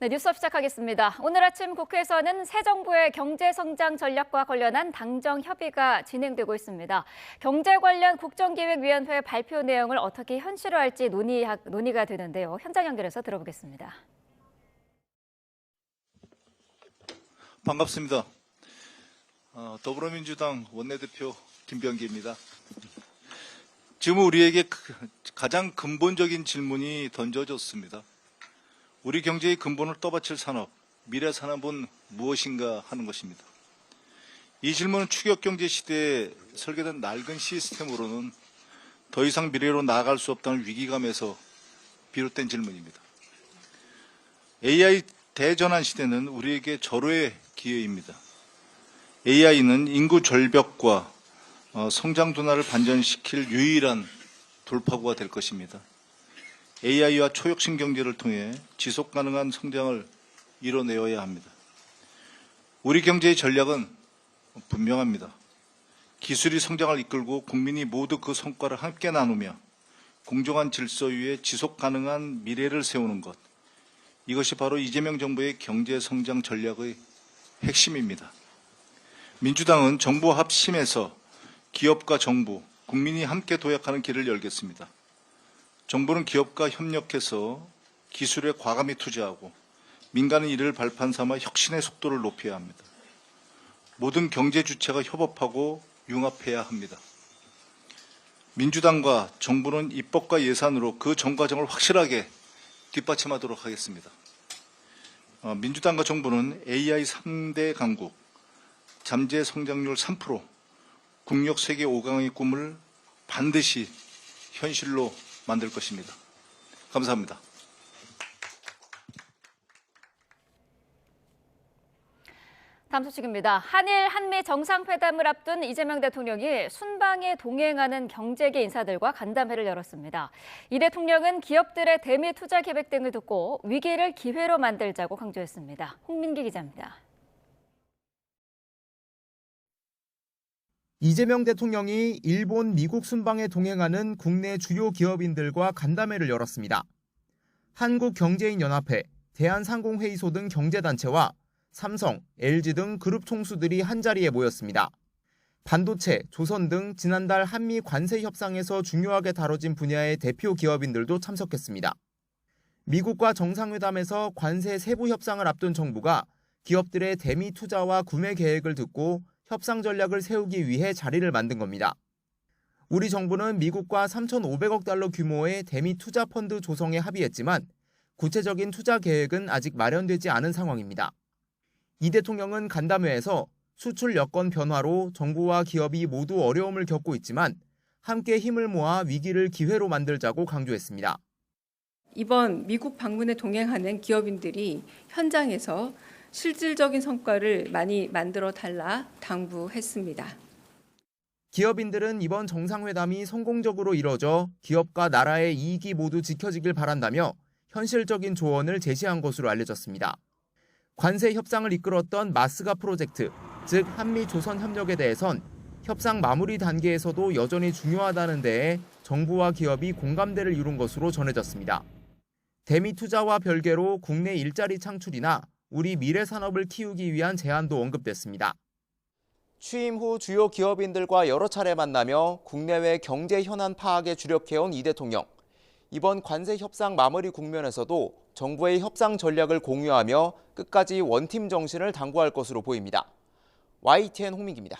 네, 뉴스업 시작하겠습니다. 오늘 아침 국회에서는 새 정부의 경제성장 전략과 관련한 당정 협의가 진행되고 있습니다. 경제 관련 국정기획위원회 발표 내용을 어떻게 현실화할지 논의가 되는데요. 현장 연결해서 들어보겠습니다. 반갑습니다. 더불어민주당 원내대표 김병기입니다. 지금 우리에게 가장 근본적인 질문이 던져졌습니다. 우리 경제의 근본을 떠받칠 산업, 미래 산업은 무엇인가 하는 것입니다. 이 질문은 추격경제 시대에 설계된 낡은 시스템으로는 더 이상 미래로 나아갈 수 없다는 위기감에서 비롯된 질문입니다. AI 대전환 시대는 우리에게 절호의 기회입니다. AI는 인구 절벽과 성장 둔화를 반전시킬 유일한 돌파구가 될 것입니다. AI와 초혁신 경제를 통해 지속 가능한 성장을 이뤄내어야 합니다. 우리 경제의 전략은 분명합니다. 기술이 성장을 이끌고 국민이 모두 그 성과를 함께 나누며 공정한 질서 위에 지속 가능한 미래를 세우는 것. 이것이 바로 이재명 정부의 경제 성장 전략의 핵심입니다. 민주당은 정부 합심에서 기업과 정부, 국민이 함께 도약하는 길을 열겠습니다. 정부는 기업과 협력해서 기술에 과감히 투자하고 민간은 이를 발판 삼아 혁신의 속도를 높여야 합니다. 모든 경제 주체가 협업하고 융합해야 합니다. 민주당과 정부는 입법과 예산으로 그 전 과정을 확실하게 뒷받침하도록 하겠습니다. 민주당과 정부는 AI 3대 강국, 잠재 성장률 3%, 국력 세계 5강의 꿈을 반드시 현실로 만들 것입니다. 감사합니다. 다음 소식입니다. 한일 한미 정상회담을 앞둔 이재명 대통령이 순방에 동행하는 경제계 인사들과 간담회를 열었습니다. 이 대통령은 기업들의 대미 투자 계획 등을 듣고 위기를 기회로 만들자고 강조했습니다. 홍민기 기자입니다. 이재명 대통령이 일본, 미국 순방에 동행하는 국내 주요 기업인들과 간담회를 열었습니다. 한국경제인연합회, 대한상공회의소 등 경제단체와 삼성, LG 등 그룹 총수들이 한자리에 모였습니다. 반도체, 조선 등 지난달 한미 관세 협상에서 중요하게 다뤄진 분야의 대표 기업인들도 참석했습니다. 미국과 정상회담에서 관세 세부 협상을 앞둔 정부가 기업들의 대미 투자와 구매 계획을 듣고 협상 전략을 세우기 위해 자리를 만든 겁니다. 우리 정부는 미국과 3,500억 달러 규모의 대미 투자 펀드 조성에 합의했지만 구체적인 투자 계획은 아직 마련되지 않은 상황입니다. 이 대통령은 간담회에서 수출 여건 변화로 정부와 기업이 모두 어려움을 겪고 있지만 함께 힘을 모아 위기를 기회로 만들자고 강조했습니다. 이번 미국 방문에 동행하는 기업인들이 현장에서 실질적인 성과를 많이 만들어 달라 당부했습니다. 기업인들은 이번 정상회담이 성공적으로 이뤄져 기업과 나라의 이익이 모두 지켜지길 바란다며 현실적인 조언을 제시한 것으로 알려졌습니다. 관세 협상을 이끌었던 마스가 프로젝트, 즉 한미-조선 협력에 대해선 협상 마무리 단계에서도 여전히 중요하다는 데에 정부와 기업이 공감대를 이룬 것으로 전해졌습니다. 대미 투자와 별개로 국내 일자리 창출이나 우리 미래 산업을 키우기 위한 제안도 언급됐습니다. 취임 후 주요 기업인들과 여러 차례 만나며 국내외 경제 현안 파악에 주력해온 이 대통령. 이번 관세 협상 마무리 국면에서도 정부의 협상 전략을 공유하며 끝까지 원팀 정신을 당부할 것으로 보입니다. YTN 홍민기입니다.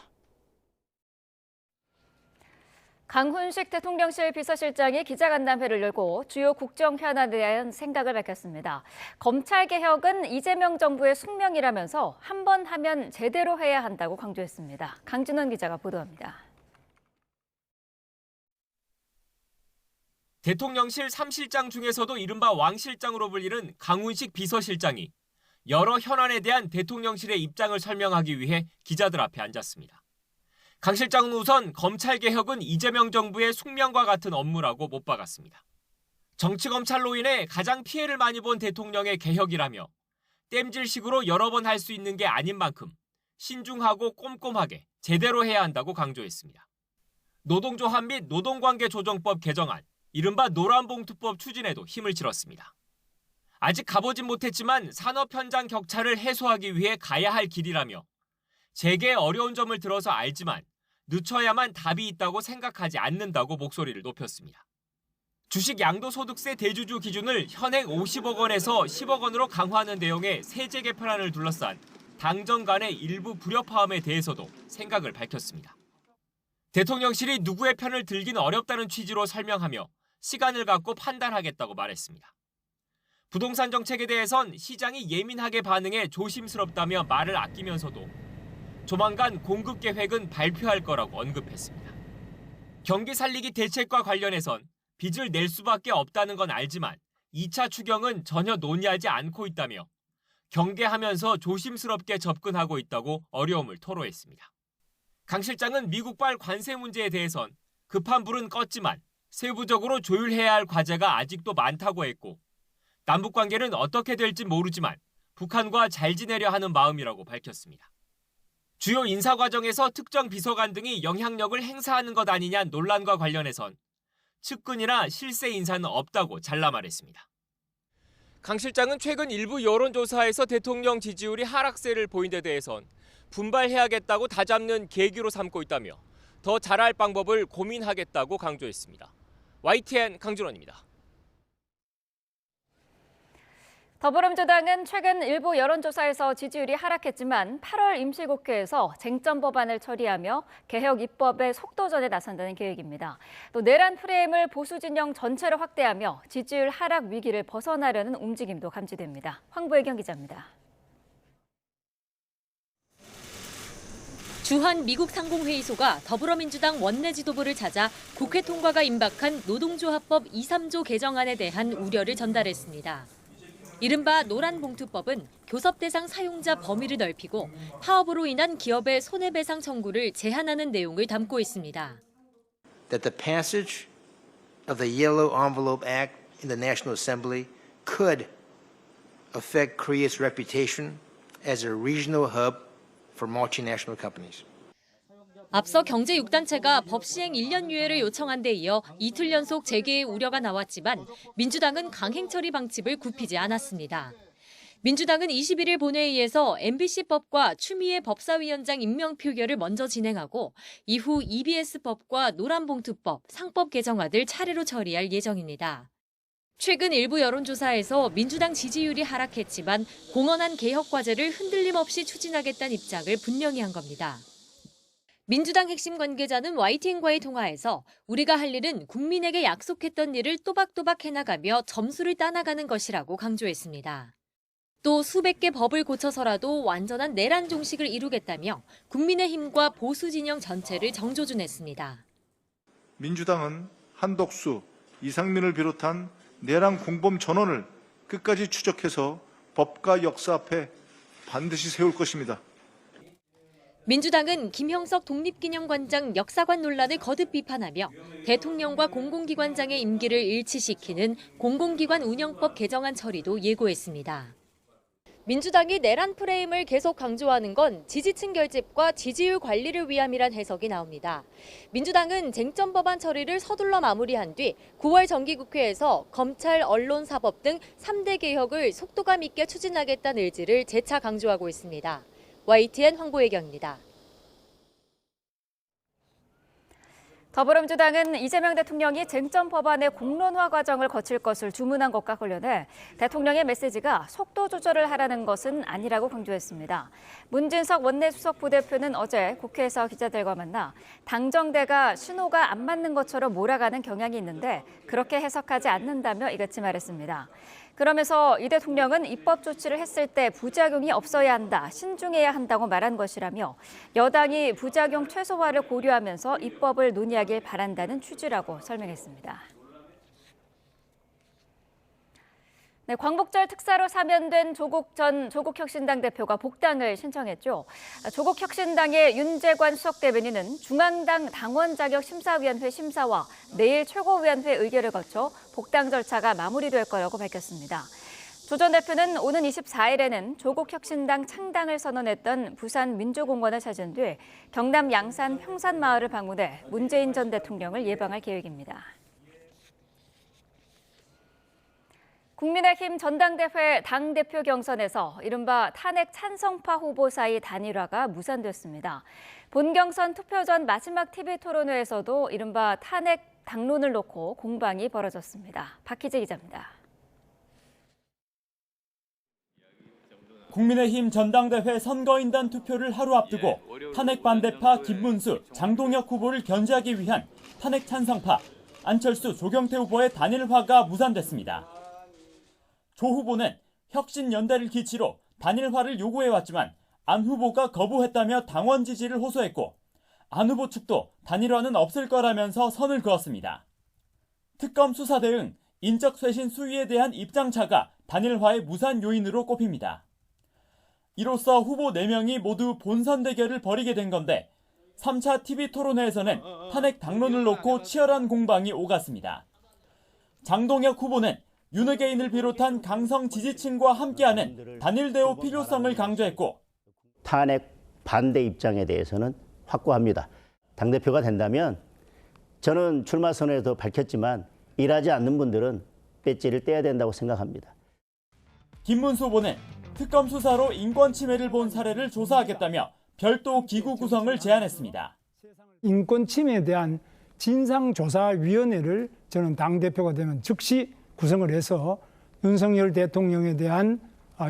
강훈식 대통령실 비서실장이 기자간담회를 열고 주요 국정 현안에 대한 생각을 밝혔습니다. 검찰개혁은 이재명 정부의 숙명이라면서 한 번 하면 제대로 해야 한다고 강조했습니다. 강진원 기자가 보도합니다. 대통령실 3실장 중에서도 이른바 왕실장으로 불리는 강훈식 비서실장이 여러 현안에 대한 대통령실의 입장을 설명하기 위해 기자들 앞에 앉았습니다. 강 실장은 우선 검찰개혁은 이재명 정부의 숙명과 같은 업무라고 못 박았습니다. 정치검찰로 인해 가장 피해를 많이 본 대통령의 개혁이라며 땜질식으로 여러 번 할 수 있는 게 아닌 만큼 신중하고 꼼꼼하게 제대로 해야 한다고 강조했습니다. 노동조합 및 노동관계조정법 개정안, 이른바 노란봉투법 추진에도 힘을 실었습니다. 아직 가보진 못했지만 산업 현장 격차를 해소하기 위해 가야 할 길이라며 재계의 어려운 점을 들어서 알지만 늦춰야만 답이 있다고 생각하지 않는다고 목소리를 높였습니다. 주식 양도소득세 대주주 기준을 현행 50억 원에서 10억 원으로 강화하는 내용의 세제 개편안을 둘러싼 당정 간의 일부 불협화음에 대해서도 생각을 밝혔습니다. 대통령실이 누구의 편을 들긴 어렵다는 취지로 설명하며 시간을 갖고 판단하겠다고 말했습니다. 부동산 정책에 대해선 시장이 예민하게 반응해 조심스럽다며 말을 아끼면서도 조만간 공급 계획은 발표할 거라고 언급했습니다. 경기 살리기 대책과 관련해선 빚을 낼 수밖에 없다는 건 알지만 2차 추경은 전혀 논의하지 않고 있다며 경계하면서 조심스럽게 접근하고 있다고 어려움을 토로했습니다. 강 실장은 미국발 관세 문제에 대해선 급한 불은 껐지만 세부적으로 조율해야 할 과제가 아직도 많다고 했고 남북 관계는 어떻게 될지 모르지만 북한과 잘 지내려 하는 마음이라고 밝혔습니다. 주요 인사 과정에서 특정 비서관 등이 영향력을 행사하는 것 아니냐 논란과 관련해선 측근이나 실세 인사는 없다고 잘라 말했습니다. 강 실장은 최근 일부 여론조사에서 대통령 지지율이 하락세를 보인 데 대해선 분발해야겠다고 다잡는 계기로 삼고 있다며 더 잘할 방법을 고민하겠다고 강조했습니다. YTN 강준원입니다. 더불어민주당은 최근 일부 여론조사에서 지지율이 하락했지만 8월 임시국회에서 쟁점 법안을 처리하며 개혁 입법의 속도전에 나선다는 계획입니다. 또 내란 프레임을 보수 진영 전체로 확대하며 지지율 하락 위기를 벗어나려는 움직임도 감지됩니다. 황보혜경 기자입니다. 주한 미국 상공회의소가 더불어민주당 원내 지도부를 찾아 국회 통과가 임박한 노동조합법 2, 3조 개정안에 대한 우려를 전달했습니다. 이른바 노란봉투법은 교섭 대상 사용자 범위를 넓히고 파업으로 인한 기업의 손해배상 청구를 제한하는 내용을 담고 있습니다. That the passage of the Yellow Envelope Act in the National Assembly could affect Korea's reputation as a regional hub for multinational companies. 앞서 경제 6단체가 법 시행 1년 유예를 요청한 데 이어 이틀 연속 재개의 우려가 나왔지만 민주당은 강행 처리 방침을 굽히지 않았습니다. 민주당은 21일 본회의에서 MBC법과 추미애 법사위원장 임명 표결을 먼저 진행하고 이후 EBS법과 노란봉투법, 상법 개정안을 차례로 처리할 예정입니다. 최근 일부 여론조사에서 민주당 지지율이 하락했지만 공언한 개혁 과제를 흔들림 없이 추진하겠다는 입장을 분명히 한 겁니다. 민주당 핵심 관계자는 YTN과의 통화에서 우리가 할 일은 국민에게 약속했던 일을 또박또박 해나가며 점수를 따나가는 것이라고 강조했습니다. 또 수백 개 법을 고쳐서라도 완전한 내란 종식을 이루겠다며 국민의힘과 보수 진영 전체를 정조준했습니다. 민주당은 한덕수, 이상민을 비롯한 내란 공범 전원을 끝까지 추적해서 법과 역사 앞에 반드시 세울 것입니다. 민주당은 김형석 독립기념관장 역사관 논란을 거듭 비판하며 대통령과 공공기관장의 임기를 일치시키는 공공기관 운영법 개정안 처리도 예고했습니다. 민주당이 내란 프레임을 계속 강조하는 건 지지층 결집과 지지율 관리를 위함이란 해석이 나옵니다. 민주당은 쟁점 법안 처리를 서둘러 마무리한 뒤 9월 정기국회에서 검찰, 언론, 사법 등 3대 개혁을 속도감 있게 추진하겠다는 의지를 재차 강조하고 있습니다. YTN 황보혜경입니다. 더불어민주당은 이재명 대통령이 쟁점 법안의 공론화 과정을 거칠 것을 주문한 것과 관련해 대통령의 메시지가 속도 조절을 하라는 것은 아니라고 강조했습니다. 문진석 원내수석 부대표는 어제 국회에서 기자들과 만나 당정대가 신호가 안 맞는 것처럼 몰아가는 경향이 있는데 그렇게 해석하지 않는다며 이같이 말했습니다. 그러면서 이 대통령은 입법 조치를 했을 때 부작용이 없어야 한다, 신중해야 한다고 말한 것이라며 여당이 부작용 최소화를 고려하면서 입법을 논의하길 바란다는 취지라고 설명했습니다. 네, 광복절 특사로 사면된 조국 전 조국혁신당 대표가 복당을 신청했죠. 조국혁신당의 윤재관 수석대변인은 중앙당 당원 자격 심사위원회 심사와 내일 최고위원회 의결을 거쳐 복당 절차가 마무리될 거라고 밝혔습니다. 조 전 대표는 오는 24일에는 조국혁신당 창당을 선언했던 부산 민주공원을 찾은 뒤 경남 양산 평산마을을 방문해 문재인 전 대통령을 예방할 계획입니다. 국민의힘 전당대회 당대표 경선에서 이른바 탄핵 찬성파 후보 사이 단일화가 무산됐습니다. 본경선 투표 전 마지막 TV 토론회에서도 이른바 탄핵 당론을 놓고 공방이 벌어졌습니다. 박희재 기자입니다. 국민의힘 전당대회 선거인단 투표를 하루 앞두고 탄핵 반대파 김문수, 장동혁 후보를 견제하기 위한 탄핵 찬성파 안철수, 조경태 후보의 단일화가 무산됐습니다. 조 후보는 혁신연대를 기치로 단일화를 요구해왔지만 안 후보가 거부했다며 당원 지지를 호소했고 안 후보 측도 단일화는 없을 거라면서 선을 그었습니다. 특검 수사 대응, 인적 쇄신 수위에 대한 입장차가 단일화의 무산 요인으로 꼽힙니다. 이로써 후보 4명이 모두 본선 대결을 벌이게 된 건데 3차 TV 토론회에서는 탄핵 당론을 놓고 치열한 공방이 오갔습니다. 장동혁 후보는 윤핵인을 비롯한 강성 지지층과 함께하는 단일 대우 필요성을 강조했고 탄핵 반대 입장에 대해서는 확고합니다. 당대표가 된다면 저는 출마 선언에도 밝혔지만 일하지 않는 분들은 배지를 떼야 된다고 생각합니다. 김문수 후보는 특검 수사로 인권 침해를 본 사례를 조사하겠다며 별도 기구 구성을 제안했습니다. 인권 침해에 대한 진상조사위원회를 저는 당대표가 되면 즉시 구성을 해서 윤석열 대통령에 대한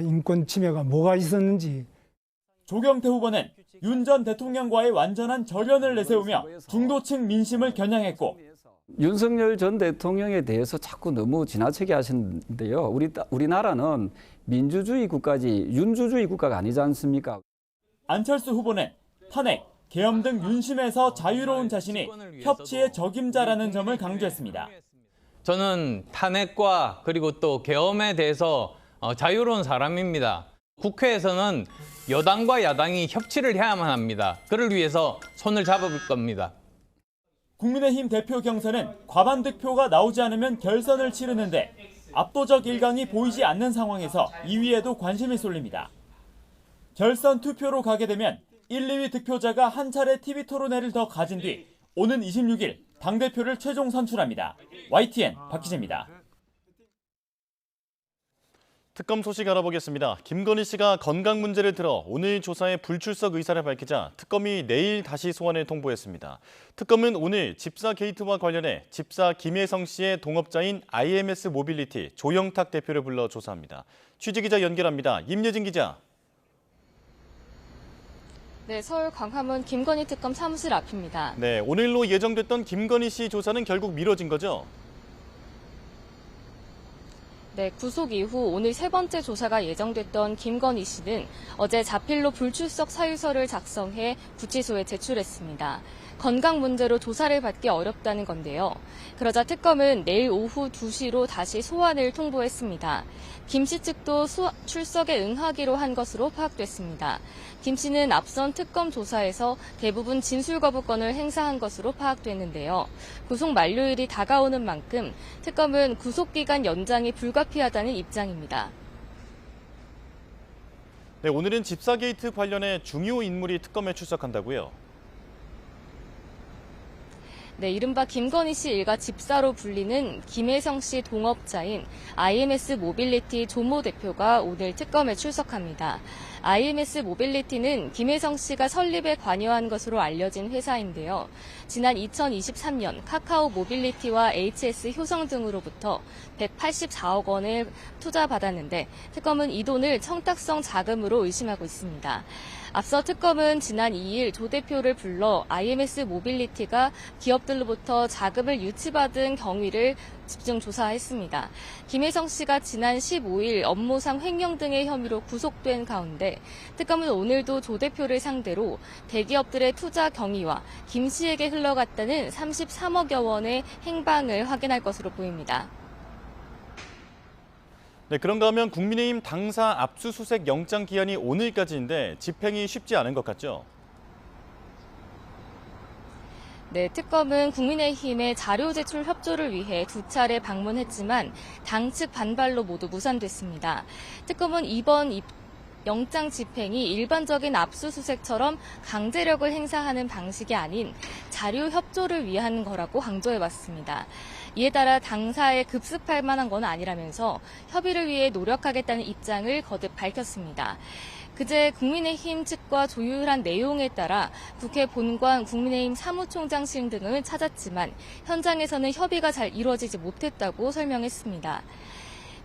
인권 침해가 뭐가 있었는지. 조경태 후보는 윤 전 대통령과의 완전한 절연을 내세우며 중도층 민심을 겨냥했고 윤석열 전 대통령에 대해서 자꾸 너무 지나치게 하시는데요. 우리나라는 민주주의 국가지 윤주주의 국가가 아니지 않습니까? 안철수 후보는 탄핵, 계엄 등 윤심에서 자유로운 자신이 협치의 적임자라는 점을 강조했습니다. 저는 탄핵과 그리고 또 계엄에 대해서 자유로운 사람입니다. 국회에서는 여당과 야당이 협치를 해야만 합니다. 그를 위해서 손을 잡아볼 겁니다. 국민의힘 대표 경선은 과반 득표가 나오지 않으면 결선을 치르는데 압도적 일강이 보이지 않는 상황에서 2위에도 관심이 쏠립니다. 결선 투표로 가게 되면 1, 2위 득표자가 한 차례 TV 토론회를 더 가진 뒤 오는 26일 당대표를 최종 선출합니다. YTN 박희재입니다. 특검 소식 알아보겠습니다. 김건희 씨가 건강 문제를 들어 오늘 조사에 불출석 의사를 밝히자 특검이 내일 다시 소환을 통보했습니다. 특검은 오늘 집사 게이트와 관련해 집사 김혜성 씨의 동업자인 IMS 모빌리티 조영탁 대표를 불러 조사합니다. 취재기자 연결합니다. 임예진 기자. 네, 서울 광화문 김건희 특검 사무실 앞입니다. 네, 오늘로 예정됐던 김건희 씨 조사는 결국 미뤄진 거죠? 네, 구속 이후 오늘 세 번째 조사가 예정됐던 김건희 씨는 어제 자필로 불출석 사유서를 작성해 구치소에 제출했습니다. 건강 문제로 조사를 받기 어렵다는 건데요. 그러자 특검은 내일 오후 2시로 다시 소환을 통보했습니다. 김 씨 측도 출석에 응하기로 한 것으로 파악됐습니다. 김 씨는 앞선 특검 조사에서 대부분 진술 거부권을 행사한 것으로 파악됐는데요. 구속 만료일이 다가오는 만큼 특검은 구속기간 연장이 불가피하다는 입장입니다. 네, 오늘은 집사 게이트 관련해 중요 인물이 특검에 출석한다고요? 네, 이른바 김건희 씨 일가 집사로 불리는 김혜성 씨 동업자인 IMS 모빌리티 조모 대표가 오늘 특검에 출석합니다. IMS 모빌리티는 김혜성 씨가 설립에 관여한 것으로 알려진 회사인데요. 지난 2023년 카카오 모빌리티와 HS 효성 등으로부터 184억 원을 투자받았는데 특검은 이 돈을 청탁성 자금으로 의심하고 있습니다. 앞서 특검은 지난 2일 조 대표를 불러 IMS 모빌리티가 기업들로부터 자금을 유치받은 경위를 집중 조사했습니다. 김혜성 씨가 지난 15일 업무상 횡령 등의 혐의로 구속된 가운데 특검은 오늘도 조 대표를 상대로 대기업들의 투자 경위와 김 씨에게 흘러갔다는 33억여 원의 행방을 확인할 것으로 보입니다. 네, 그런가 하면 국민의힘 당사 압수수색 영장 기한이 오늘까지인데 집행이 쉽지 않은 것 같죠? 네, 특검은 국민의힘의 자료 제출 협조를 위해 2차례 방문했지만 당 측 반발로 모두 무산됐습니다. 특검은 이번 영장 집행이 일반적인 압수수색처럼 강제력을 행사하는 방식이 아닌 자료 협조를 위한 거라고 강조해왔습니다. 이에 따라 당사에 급습할 만한 건 아니라면서 협의를 위해 노력하겠다는 입장을 거듭 밝혔습니다. 그제 국민의힘 측과 조율한 내용에 따라 국회 본관, 국민의힘 사무총장실 등을 찾았지만 현장에서는 협의가 잘 이루어지지 못했다고 설명했습니다.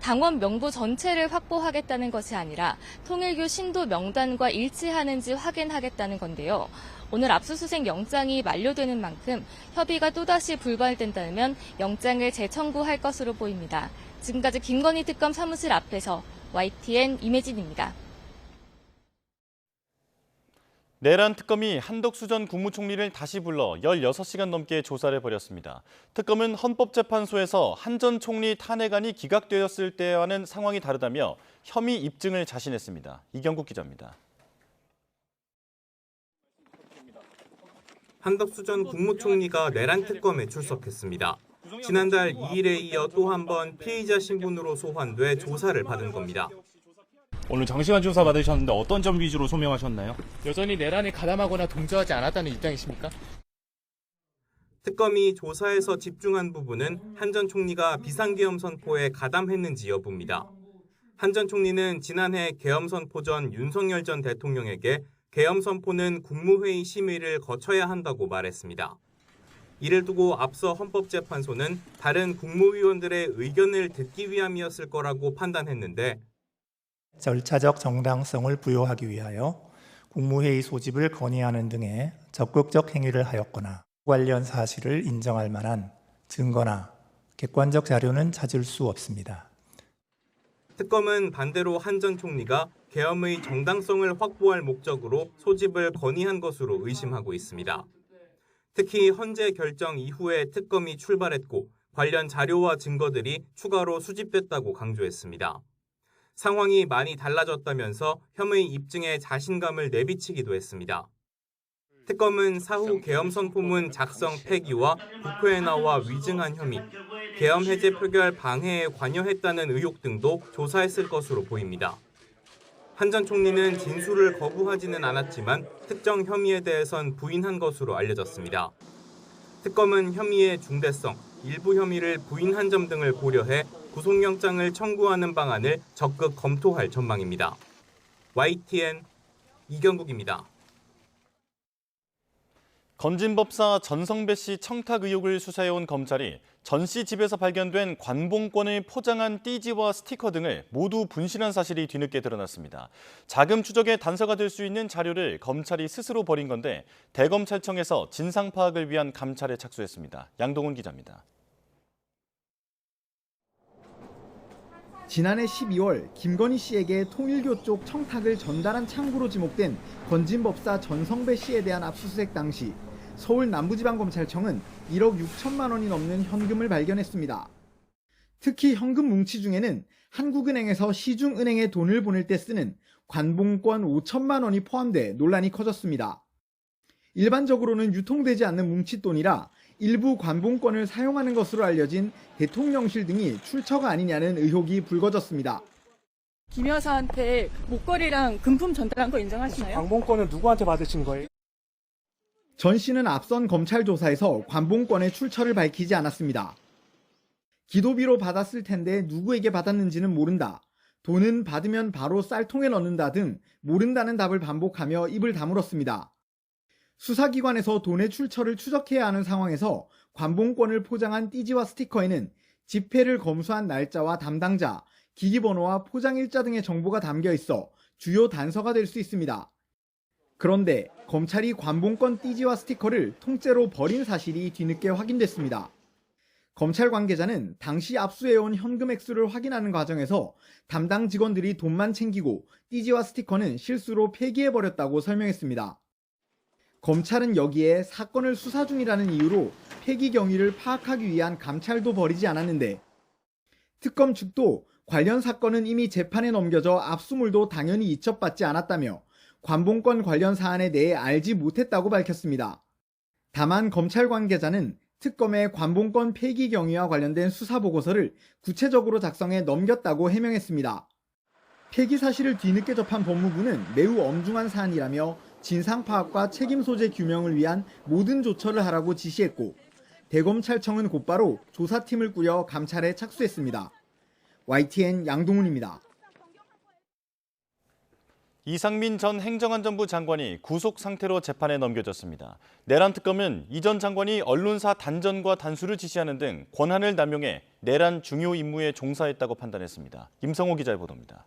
당원 명부 전체를 확보하겠다는 것이 아니라 통일교 신도 명단과 일치하는지 확인하겠다는 건데요. 오늘 압수수색 영장이 만료되는 만큼 협의가 또다시 불발된다면 영장을 재청구할 것으로 보입니다. 지금까지 김건희 특검 사무실 앞에서 YTN 임혜진입니다. 내란 특검이 한덕수 전 국무총리를 다시 불러 16시간 넘게 조사를 벌였습니다. 특검은 헌법재판소에서 한 전 총리 탄핵안이 기각되었을 때와는 상황이 다르다며 혐의 입증을 자신했습니다. 이경국 기자입니다. 한덕수 전 국무총리가 내란 특검에 출석했습니다. 지난달 2일에 이어 또 한 번 피의자 신분으로 소환돼 조사를 받은 겁니다. 오늘 장시간 조사 받으셨는데 어떤 점 위주로 소명하셨나요? 여전히 내란에 가담하거나 동조하지 않았다는 입장이십니까? 특검이 조사에서 집중한 부분은 한 전 총리가 비상계엄 선포에 가담했는지 여부입니다. 한 전 총리는 지난해 계엄 선포 전 윤석열 전 대통령에게 계엄 선포는 국무회의 심의를 거쳐야 한다고 말했습니다. 이를 두고 앞서 헌법재판소는 다른 국무위원들의 의견을 듣기 위함이었을 거라고 판단했는데 절차적 정당성을 부여하기 위하여 국무회의 소집을 건의하는 등의 적극적 행위를 하였거나 관련 사실을 인정할 만한 증거나 객관적 자료는 찾을 수 없습니다. 특검은 반대로 한 전 총리가 계엄의 정당성을 확보할 목적으로 소집을 건의한 것으로 의심하고 있습니다. 특히 헌재 결정 이후에 특검이 출발했고 관련 자료와 증거들이 추가로 수집됐다고 강조했습니다. 상황이 많이 달라졌다면서 혐의 입증에 자신감을 내비치기도 했습니다. 특검은 사후 계엄 선포문 작성 폐기와 국회에 나와 위증한 혐의, 계엄 해제 표결 방해에 관여했다는 의혹 등도 조사했을 것으로 보입니다. 한 전 총리는 진술을 거부하지는 않았지만 특정 혐의에 대해선 부인한 것으로 알려졌습니다. 특검은 혐의의 중대성, 일부 혐의를 부인한 점 등을 고려해 구속영장을 청구하는 방안을 적극 검토할 전망입니다. YTN 이경국입니다. 건진법사 전성배 씨 청탁 의혹을 수사해온 검찰이 전 씨 집에서 발견된 관봉권을 포장한 띠지와 스티커 등을 모두 분실한 사실이 뒤늦게 드러났습니다. 자금 추적의 단서가 될 수 있는 자료를 검찰이 스스로 버린 건데 대검찰청에서 진상 파악을 위한 감찰에 착수했습니다. 양동훈 기자입니다. 지난해 12월 김건희 씨에게 통일교 쪽 청탁을 전달한 창구로 지목된 건진법사 전성배 씨에 대한 압수수색 당시 서울 남부지방검찰청은 1억 6천만 원이 넘는 현금을 발견했습니다. 특히 현금 뭉치 중에는 한국은행에서 시중은행에 돈을 보낼 때 쓰는 관봉권 5천만 원이 포함돼 논란이 커졌습니다. 일반적으로는 유통되지 않는 뭉칫돈이라 일부 관봉권을 사용하는 것으로 알려진 대통령실 등이 출처가 아니냐는 의혹이 불거졌습니다. 김 여사한테 목걸이랑 금품 전달한 거 인정하시나요? 관봉권은 누구한테 받으신 거예요? 전 씨는 앞선 검찰 조사에서 관봉권의 출처를 밝히지 않았습니다. 기도비로 받았을 텐데 누구에게 받았는지는 모른다. 돈은 받으면 바로 쌀통에 넣는다 등 모른다는 답을 반복하며 입을 다물었습니다. 수사기관에서 돈의 출처를 추적해야 하는 상황에서 관봉권을 포장한 띠지와 스티커에는 집회를 검수한 날짜와 담당자, 기기번호와 포장일자 등의 정보가 담겨 있어 주요 단서가 될 수 있습니다. 그런데 검찰이 관봉권 띠지와 스티커를 통째로 버린 사실이 뒤늦게 확인됐습니다. 검찰 관계자는 당시 압수해온 현금 액수를 확인하는 과정에서 담당 직원들이 돈만 챙기고 띠지와 스티커는 실수로 폐기해버렸다고 설명했습니다. 검찰은 여기에 사건을 수사 중이라는 이유로 폐기 경위를 파악하기 위한 감찰도 벌이지 않았는데 특검 측도 관련 사건은 이미 재판에 넘겨져 압수물도 당연히 이첩받지 않았다며 관봉권 관련 사안에 대해 알지 못했다고 밝혔습니다. 다만 검찰 관계자는 특검의 관봉권 폐기 경위와 관련된 수사 보고서를 구체적으로 작성해 넘겼다고 해명했습니다. 폐기 사실을 뒤늦게 접한 법무부는 매우 엄중한 사안이라며 진상 파악과 책임 소재 규명을 위한 모든 조처를 하라고 지시했고 대검찰청은 곧바로 조사팀을 꾸려 감찰에 착수했습니다. YTN 양동훈입니다. 이상민 전 행정안전부 장관이 구속 상태로 재판에 넘겨졌습니다. 내란 특검은 이 전 장관이 언론사 단전과 단수를 지시하는 등 권한을 남용해 내란 중요 임무에 종사했다고 판단했습니다. 임성호 기자의 보도입니다.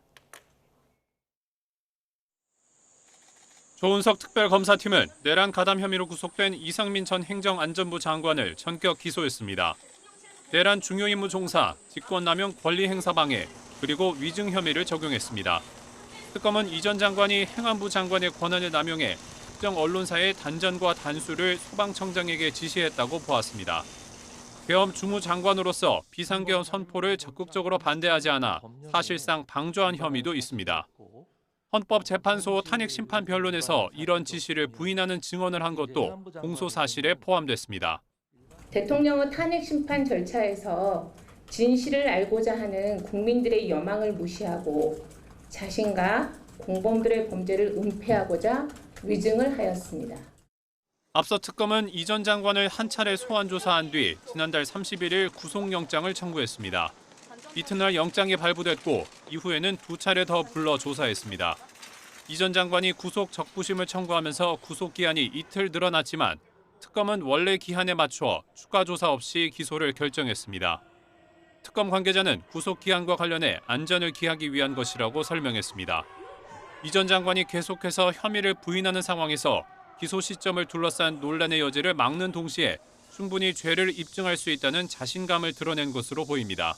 조은석 특별검사팀은 내란 가담 혐의로 구속된 이상민 전 행정안전부 장관을 전격 기소했습니다. 내란 중요 임무 종사, 직권남용 권리행사 방해, 그리고 위증 혐의를 적용했습니다. 특검은 이 전 장관이 행안부 장관의 권한을 남용해 특정 언론사의 단전과 단수를 소방청장에게 지시했다고 보았습니다. 계엄 주무장관으로서 비상계엄 선포를 적극적으로 반대하지 않아 사실상 방조한 혐의도 있습니다. 헌법재판소 탄핵심판 변론에서 이런 지시를 부인하는 증언을 한 것도 공소 사실에 포함됐습니다. 대통령은 탄핵심판 절차에서 진실을 알고자 하는 국민들의 여망을 무시하고 자신과 공범들의 범죄를 은폐하고자 위증을 하였습니다. 앞서 특검은 이 전 장관을 한 차례 소환 조사한 뒤 지난달 31일 구속영장을 청구했습니다. 이튿날 영장이 발부됐고 이후에는 2차례 더 불러 조사했습니다. 이 전 장관이 구속 적부심을 청구하면서 구속기한이 이틀 늘어났지만 특검은 원래 기한에 맞춰 추가 조사 없이 기소를 결정했습니다. 특검 관계자는 구속기한과 관련해 안전을 기하기 위한 것이라고 설명했습니다. 이 전 장관이 계속해서 혐의를 부인하는 상황에서 기소 시점을 둘러싼 논란의 여지를 막는 동시에 충분히 죄를 입증할 수 있다는 자신감을 드러낸 것으로 보입니다.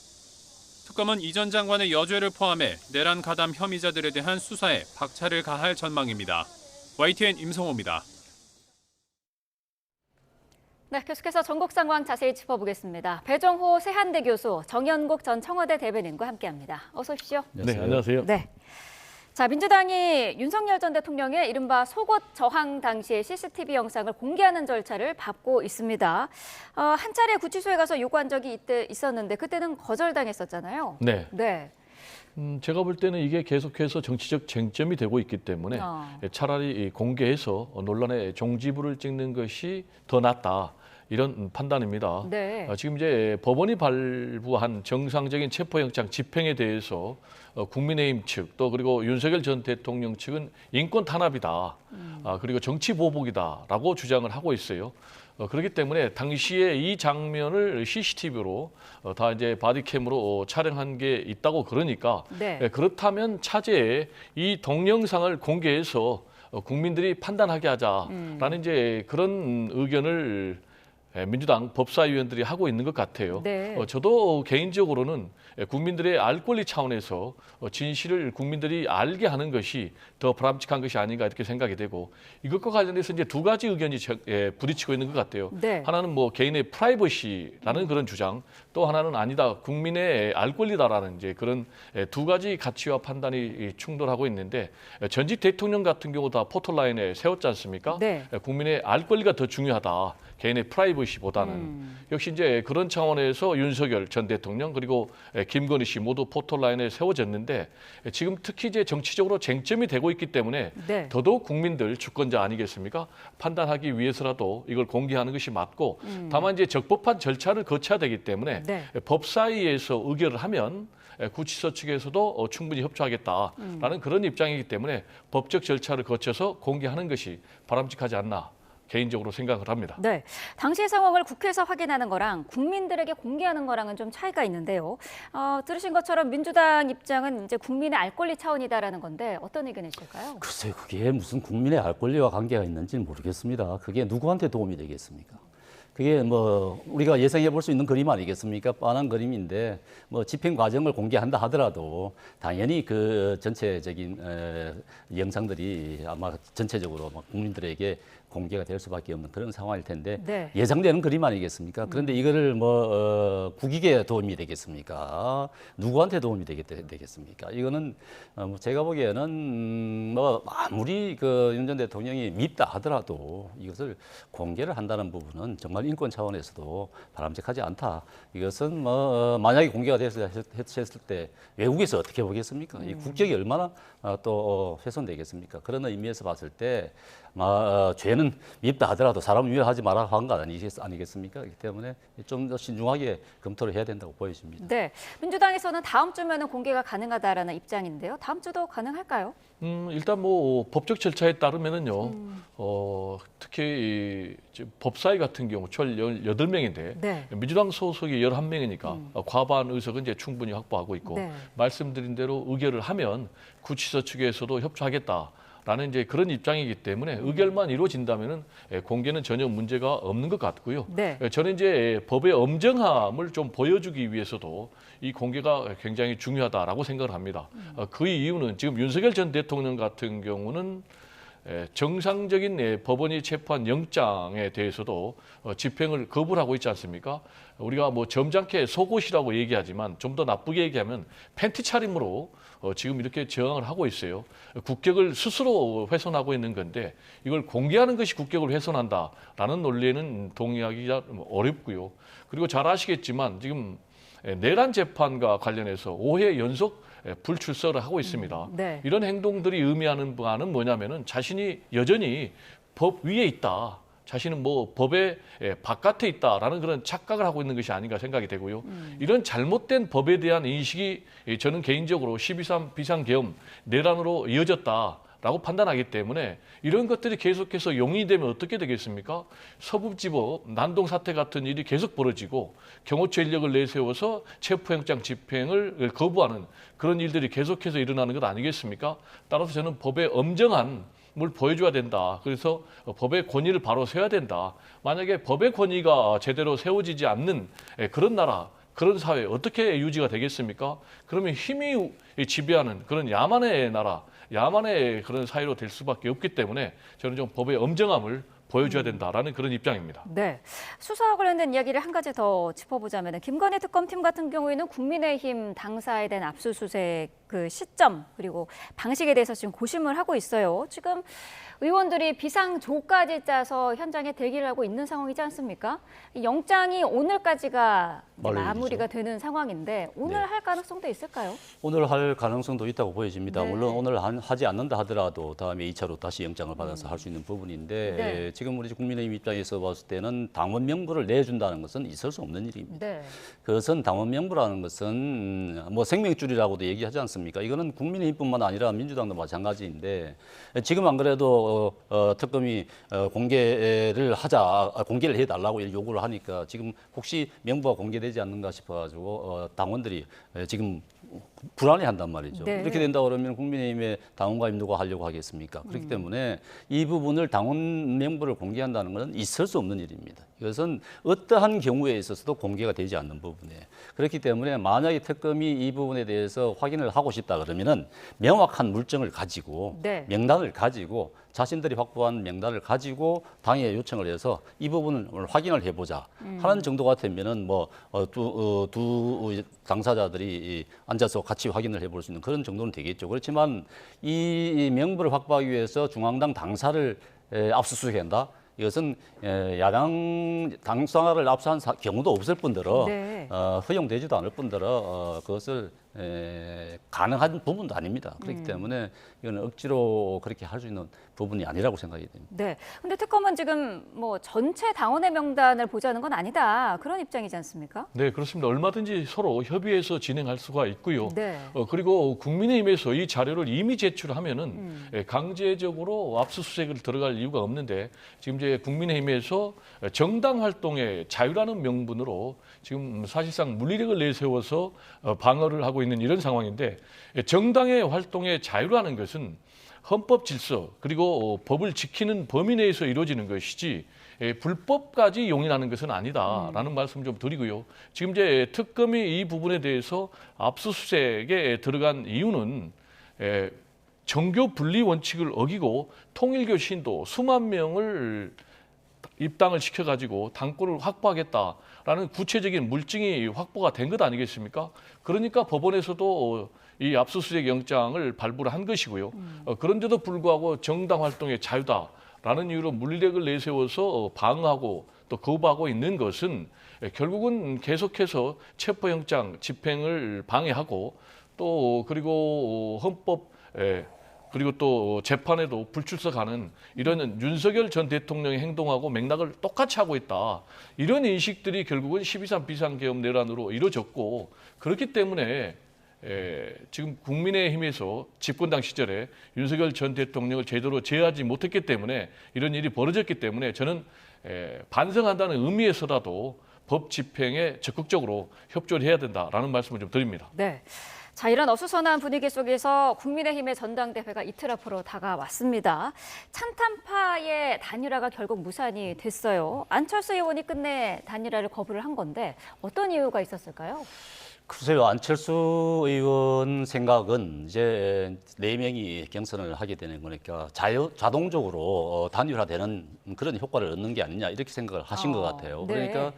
특검은 이 전 장관의 여죄를 포함해 내란 가담 혐의자들에 대한 수사에 박차를 가할 전망입니다. YTN 임성호입니다. 네, 계속해서 전국 상황 자세히 짚어보겠습니다. 배정호 세한대 교수, 정연국 전 청와대 대변인과 함께합니다. 어서 오십시오. 네, 안녕하세요. 네. 자, 민주당이 윤석열 전 대통령의 이른바 속옷 저항 당시의 CCTV 영상을 공개하는 절차를 밟고 있습니다. 한 차례 구치소에 가서 요구한 적이 있었는데 그때는 거절당했었잖아요. 네. 네. 제가 볼 때는 이게 계속해서 정치적 쟁점이 되고 있기 때문에 차라리 공개해서 논란의 종지부를 찍는 것이 더 낫다. 이런 판단입니다. 네. 지금 이제 법원이 발부한 정상적인 체포영장 집행에 대해서 국민의힘 측 또 그리고 윤석열 전 대통령 측은 인권 탄압이다. 그리고 정치 보복이다라고 주장을 하고 있어요. 그렇기 때문에 당시에 이 장면을 CCTV로 다 이제 바디캠으로 촬영한 게 있다고 그러니까 네. 그렇다면 차제에 이 동영상을 공개해서 국민들이 판단하게 하자라는 이제 그런 의견을 민주당 법사위원들이 하고 있는 것 같아요. 네. 저도 개인적으로는 국민들의 알 권리 차원에서 진실을 국민들이 알게 하는 것이 더 바람직한 것이 아닌가 이렇게 생각이 되고 이것과 관련해서 이제 두 가지 의견이 부딪히고 있는 것 같아요. 네. 하나는 뭐 개인의 프라이버시라는 그런 주장, 또 하나는 아니다 국민의 알 권리다라는 이제 그런 두 가지 가치와 판단이 충돌하고 있는데 전직 대통령 같은 경우 다 포털라인에 세웠지 않습니까? 네. 국민의 알 권리가 더 중요하다. 개인의 프라이버시보다는 역시 이제 그런 차원에서 윤석열 전 대통령 그리고 김건희 씨 모두 포털라인에 세워졌는데 지금 특히 이제 정치적으로 쟁점이 되고 있기 때문에 네. 더더욱 국민들 주권자 아니겠습니까? 판단하기 위해서라도 이걸 공개하는 것이 맞고 다만 이제 적법한 절차를 거쳐야 되기 때문에 네. 법사위에서 의결을 하면 구치소 측에서도 충분히 협조하겠다라는 그런 입장이기 때문에 법적 절차를 거쳐서 공개하는 것이 바람직하지 않나. 개인적으로 생각을 합니다. 네, 당시의 상황을 국회에서 확인하는 거랑 국민들에게 공개하는 거랑은 좀 차이가 있는데요. 들으신 것처럼 민주당 입장은 이제 국민의 알 권리 차원이다라는 건데 어떤 의견이실까요? 글쎄요, 그게 무슨 국민의 알 권리와 관계가 있는지는 모르겠습니다. 그게 누구한테 도움이 되겠습니까? 그게 뭐 우리가 예상해 볼 수 있는 그림 아니겠습니까? 뻔한 그림인데 뭐 집행 과정을 공개한다 하더라도 당연히 그 전체적인 영상들이 아마 전체적으로 막 국민들에게 공개가 될 수밖에 없는 그런 상황일 텐데 네. 예상되는 그림 아니겠습니까? 그런데 이거를 뭐 국익에 도움이 되겠습니까? 누구한테 도움이 되겠습니까? 이거는 제가 보기에는 뭐 아무리 그 윤 전 대통령이 밉다 하더라도 이것을 공개를 한다는 부분은 정말 그건 인권 차원에서도 바람직하지 않다. 이것은 뭐 만약에 공개가 됐을 때 외국에서 어떻게 보겠습니까? 이 국격이 얼마나 또 훼손되겠습니까? 그런 의미에서 봤을 때 죄는 밉다 하더라도 사람 위협하지 마라 한 거 아니겠습니까? 그렇기 때문에 좀 더 신중하게 검토를 해야 된다고 보여집니다. 네, 민주당에서는 다음 주면은 공개가 가능하다라는 입장인데요. 다음 주도 가능할까요? 일단 뭐 법적 절차에 따르면은요. 특히 법사위 같은 경우 총 18명인데 네. 민주당 소속이 11명이니까 과반 의석은 이제 충분히 확보하고 있고 네. 말씀드린 대로 의결을 하면 구치소 측에서도 협조하겠다. 라는 이제 그런 입장이기 때문에 의결만 이루어진다면은 공개는 전혀 문제가 없는 것 같고요. 네. 저는 이제 법의 엄정함을 좀 보여주기 위해서도 이 공개가 굉장히 중요하다라고 생각을 합니다. 그 이유는 지금 윤석열 전 대통령 같은 경우는 정상적인 법원이 체포한 영장에 대해서도 집행을 거부를 하고 있지 않습니까? 우리가 뭐 점잖게 속옷이라고 얘기하지만 좀 더 나쁘게 얘기하면 팬티 차림으로 지금 이렇게 저항을 하고 있어요. 국격을 스스로 훼손하고 있는 건데 이걸 공개하는 것이 국격을 훼손한다라는 논리에는 동의하기가 어렵고요. 그리고 잘 아시겠지만 지금 내란 재판과 관련해서 5회 연속 불출석을 하고 있습니다. 네. 이런 행동들이 의미하는 바는 뭐냐면은 자신이 여전히 법 위에 있다. 자신은 뭐 법의 바깥에 있다라는 그런 착각을 하고 있는 것이 아닌가 생각이 되고요. 이런 잘못된 법에 대한 인식이 저는 개인적으로 12.3 비상계엄 내란으로 이어졌다라고 판단하기 때문에 이런 것들이 계속해서 용인이 되면 어떻게 되겠습니까? 서부지법 난동 사태 같은 일이 계속 벌어지고 경호처 인력을 내세워서 체포영장 집행을 거부하는 그런 일들이 계속해서 일어나는 것 아니겠습니까? 따라서 저는 법의 엄정한 뭘 보여줘야 된다. 그래서 법의 권위를 바로 세워야 된다. 만약에 법의 권위가 제대로 세워지지 않는 그런 나라, 그런 사회 어떻게 유지가 되겠습니까? 그러면 힘이 지배하는 그런 야만의 나라, 야만의 그런 사회로 될 수밖에 없기 때문에 저는 좀 법의 엄정함을 보여줘야 된다라는 그런 입장입니다. 네, 수사와 관련된 이야기를 한 가지 더 짚어보자면 김건희 특검팀 같은 경우에는 국민의힘 당사에 대한 압수수색 그 시점 그리고 방식에 대해서 지금 고심을 하고 있어요. 지금 의원들이 비상조까지 짜서 현장에 대기를 하고 있는 상황이지 않습니까? 이 영장이 오늘까지가 마무리가 되는 상황인데 오늘 네. 할 가능성도 있을까요? 오늘 할 가능성도 있다고 보여집니다. 네. 물론 오늘 하지 않는다 하더라도 다음에 2차로 다시 영장을 받아서 할 수 있는 부분인데 네. 지금 우리 국민의힘 입장에서 봤을 때는 당원 명부를 내준다는 것은 있을 수 없는 일입니다. 네. 그것은 당원 명부라는 것은 뭐 생명줄이라고도 얘기하지 않습니까? 이거는 국민의힘뿐만 아니라 민주당도 마찬가지인데 지금 안 그래도 특검이 공개를 해달라고 요구를 하니까 지금 혹시 명부가 공개되지 않는가 싶어가지고 당원들이 지금 불안해한단 말이죠. 네. 이렇게 된다 그러면 국민의힘의 당원가입 누가 하려고 하겠습니까? 그렇기 때문에 이 부분을 당원 명부를 공개한다는 것은 있을 수 없는 일입니다. 이것은 어떠한 경우에 있어서도 공개가 되지 않는 부분이에요. 그렇기 때문에 만약에 특검이 이 부분에 대해서 확인을 하고 싶다 그러면은 명확한 물증을 가지고 네. 명단을 가지고 자신들이 확보한 명단을 가지고 당에 요청을 해서 이 부분을 확인을 해보자 하는 정도 같으면은 뭐 두 당사자들이 앉아서 같이 확인을 해볼 수 있는 그런 정도는 되겠죠. 그렇지만 이 명부를 확보하기 위해서 중앙당 당사를 압수수색한다. 이것은 야당 당사를 압수한 경우도 없을 뿐더러 네. 허용되지도 않을 뿐더러 그것을 가능한 부분도 아닙니다. 그렇기 때문에 이건 억지로 그렇게 할 수 있는 부분이 아니라고 생각이 됩니다. 네. 근데 특검은 지금 뭐 전체 당원의 명단을 보자는 건 아니다. 그런 입장이지 않습니까? 네, 그렇습니다. 얼마든지 서로 협의해서 진행할 수가 있고요. 네. 그리고 국민의힘에서 이 자료를 이미 제출하면은 강제적으로 압수수색을 들어갈 이유가 없는데 지금 이제 국민의힘에서 정당 활동의 자유라는 명분으로 지금 사실상 물리력을 내세워서 방어를 하고 있는 이런 상황인데 정당의 활동의 자유라는 것은 헌법 질서 그리고 법을 지키는 범위 내에서 이루어지는 것이지 불법까지 용인하는 것은 아니다라는 말씀 좀 드리고요. 지금 이제 특검이 이 부분에 대해서 압수수색에 들어간 이유는 정교 분리 원칙을 어기고 통일교 신도 수만 명을 입당을 시켜가지고 당권을 확보하겠다라는 구체적인 물증이 확보가 된 것 아니겠습니까? 그러니까 법원에서도 이 압수수색 영장을 발부를 한 것이고요. 그런데도 불구하고 정당 활동의 자유다. 라는 이유로 물리력을 내세워서 방어하고 또 거부하고 있는 것은 결국은 계속해서 체포영장 집행을 방해하고 또 그리고 헌법 그리고 또 재판에도 불출석하는 이런 윤석열 전 대통령의 행동하고 맥락을 똑같이 하고 있다. 이런 인식들이 결국은 12.3 비상계엄 내란으로 이루어졌고 그렇기 때문에 지금 국민의힘에서 집권당 시절에 윤석열 전 대통령을 제대로 제어하지 못했기 때문에 이런 일이 벌어졌기 때문에 저는 반성한다는 의미에서라도 법 집행에 적극적으로 협조를 해야 된다라는 말씀을 좀 드립니다. 네. 자, 이런 어수선한 분위기 속에서 국민의힘의 전당대회가 이틀 앞으로 다가왔습니다. 찬탄파의 단일화가 결국 무산이 됐어요. 안철수 의원이 끝내 단일화를 거부를 한 건데 어떤 이유가 있었을까요? 글쎄요, 안철수 의원 생각은 이제 4명이 경선을 하게 되는 거니까 자동적으로 단일화되는 그런 효과를 얻는 게 아니냐 이렇게 생각을 하신 것 같아요. 네. 그러니까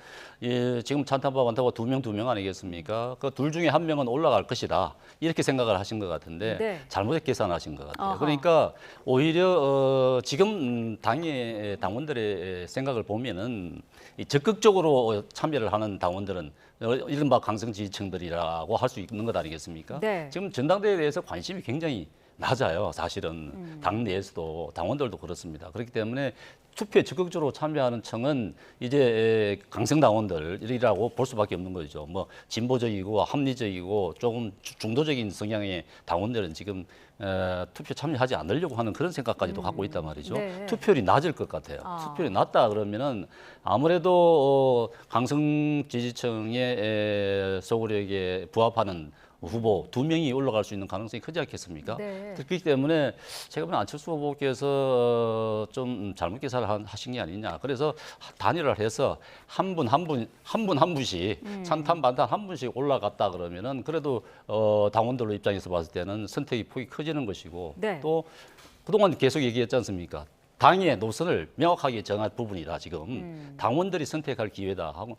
지금 찬탄파 완타파 2명 아니겠습니까? 그 둘 중에 한 명은 올라갈 것이다 이렇게 생각을 하신 것 같은데 네. 잘못 계산하신 것 같아요. 어허. 그러니까 오히려 지금 당의 당원들의 생각을 보면은 적극적으로 참여를 하는 당원들은 이른바 강성 지지층들이라고 할 수 있는 것 아니겠습니까? 네. 지금 전당대회에 대해서 관심이 굉장히 낮아요. 사실은 당 내에서도 당원들도 그렇습니다. 그렇기 때문에 투표에 적극적으로 참여하는 층은 이제 강성 당원들이라고 볼 수밖에 없는 거죠. 뭐 진보적이고 합리적이고 조금 중도적인 성향의 당원들은 지금 투표 참여하지 않으려고 하는 그런 생각까지도 갖고 있단 말이죠. 네. 투표율이 낮을 것 같아요. 투표율이 낮다 그러면은 아무래도 강성 지지층의 소구력에 부합하는 후보 2명이 올라갈 수 있는 가능성이 크지 않겠습니까? 네. 그렇기 때문에 제가 보면 안철수 후보께서 좀 잘못 계산을 하신 게 아니냐. 그래서 단일화를 해서 한 분 씩 찬탄 반탄 한 분씩 올라갔다 그러면은 그래도 당원들 입장에서 봤을 때는 선택의 폭이 커지는 것이고 네. 또 그동안 계속 얘기했지 않습니까? 당의 노선을 명확하게 정할 부분이라 지금 당원들이 선택할 기회다 하고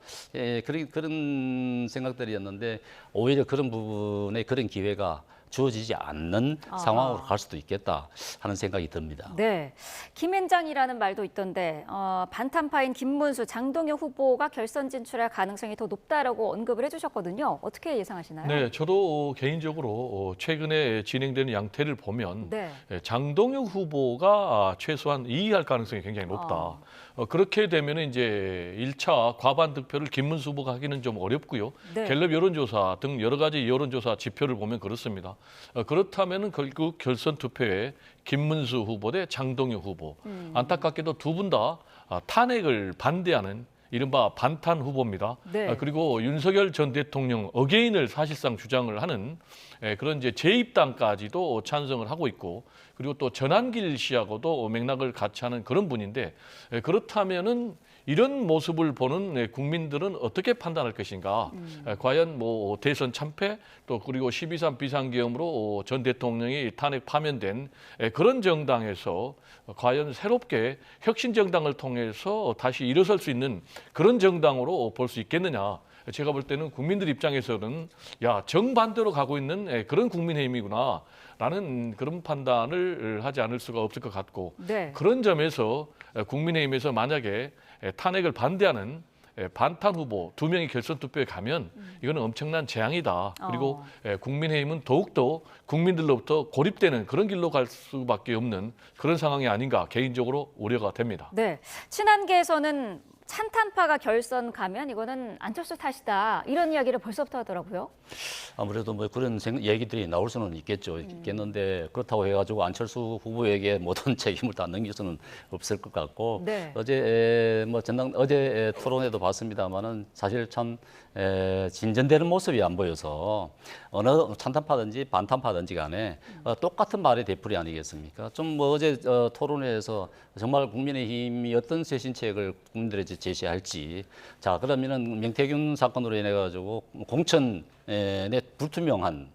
그런 생각들이었는데 오히려 그런 부분에 그런 기회가 주어지지 않는 상황으로 갈 수도 있겠다 하는 생각이 듭니다. 네, 김앤장이라는 말도 있던데 반탄파인 김문수, 장동혁 후보가 결선 진출할 가능성이 더 높다라고 언급을 해주셨거든요. 어떻게 예상하시나요? 네, 저도 개인적으로 최근에 진행되는 양태를 보면 네. 장동혁 후보가 최소한 2위할 가능성이 굉장히 높다. 그렇게 되면 이제 1차 과반 득표를 김문수 후보가 하기는 좀 어렵고요. 네. 갤럽 여론조사 등 여러 가지 여론조사 지표를 보면 그렇습니다. 그렇다면 결국 결선 투표에 김문수 후보 대 장동혁 후보. 안타깝게도 두 분 다 탄핵을 반대하는 이른바 반탄 후보입니다. 네. 그리고 윤석열 전 대통령 어게인을 사실상 주장을 하는 그런 이제 재입당까지도 찬성을 하고 있고 그리고 또 전한길 씨하고도 맥락을 같이 하는 그런 분인데 그렇다면은 이런 모습을 보는 국민들은 어떻게 판단할 것인가? 과연 뭐 대선 참패 또 그리고 12.3 비상계엄으로 전 대통령이 탄핵 파면된 그런 정당에서 과연 새롭게 혁신 정당을 통해서 다시 일어설 수 있는 그런 정당으로 볼 수 있겠느냐? 제가 볼 때는 국민들 입장에서는 야 정반대로 가고 있는 그런 국민의힘이구나. 라는 그런 판단을 하지 않을 수가 없을 것 같고 네. 그런 점에서 국민의힘에서 만약에 탄핵을 반대하는 반탄 후보 2명이 결선 투표에 가면 이거는 엄청난 재앙이다. 그리고 국민의힘은 더욱더 국민들로부터 고립되는 그런 길로 갈 수밖에 없는 그런 상황이 아닌가 개인적으로 우려가 됩니다. 네, 친한계에서는 찬탄파가 결선 가면 이거는 안철수 탓이다 이런 이야기를 벌써부터 하더라고요. 아무래도 뭐 그런 얘기들이 나올 수는 있겠는데 그렇다고 해가지고 안철수 후보에게 모든 책임을 다 넘길 수는 없을 것 같고 네. 어제 토론회도 봤습니다만은 사실 참 진전되는 모습이 안 보여서 어느 찬탄파든지 반탄파든지 간에 똑같은 말의 되풀이 아니겠습니까? 좀 뭐 어제 토론회에서 정말 국민의힘이 어떤 쇄신책을 국민들에게 제시할지 자 그러면은 명태균 사건으로 인해 가지고 공천의 불투명한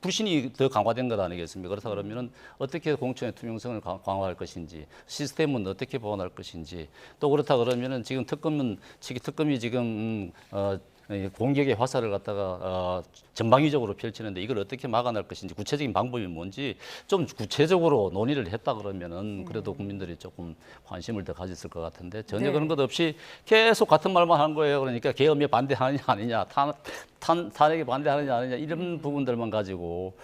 불신이 더 강화된 것 아니겠습니까? 그렇다 그러면은 어떻게 공천의 투명성을 강화할 것인지, 시스템은 어떻게 보완할 것인지, 또 그렇다 그러면은 지금 특검이 지금 공격의 화살을 갖다가 전방위적으로 펼치는데 이걸 어떻게 막아낼 것인지 구체적인 방법이 뭔지 좀 구체적으로 논의를 했다 그러면은 그래도 국민들이 조금 관심을 더 가졌을 것 같은데 전혀 네. 그런 것 없이 계속 같은 말만 하는 거예요. 그러니까 계엄에 반대하느냐 아니냐, 탄핵에 반대하느냐 아니냐 이런 부분들만 가지고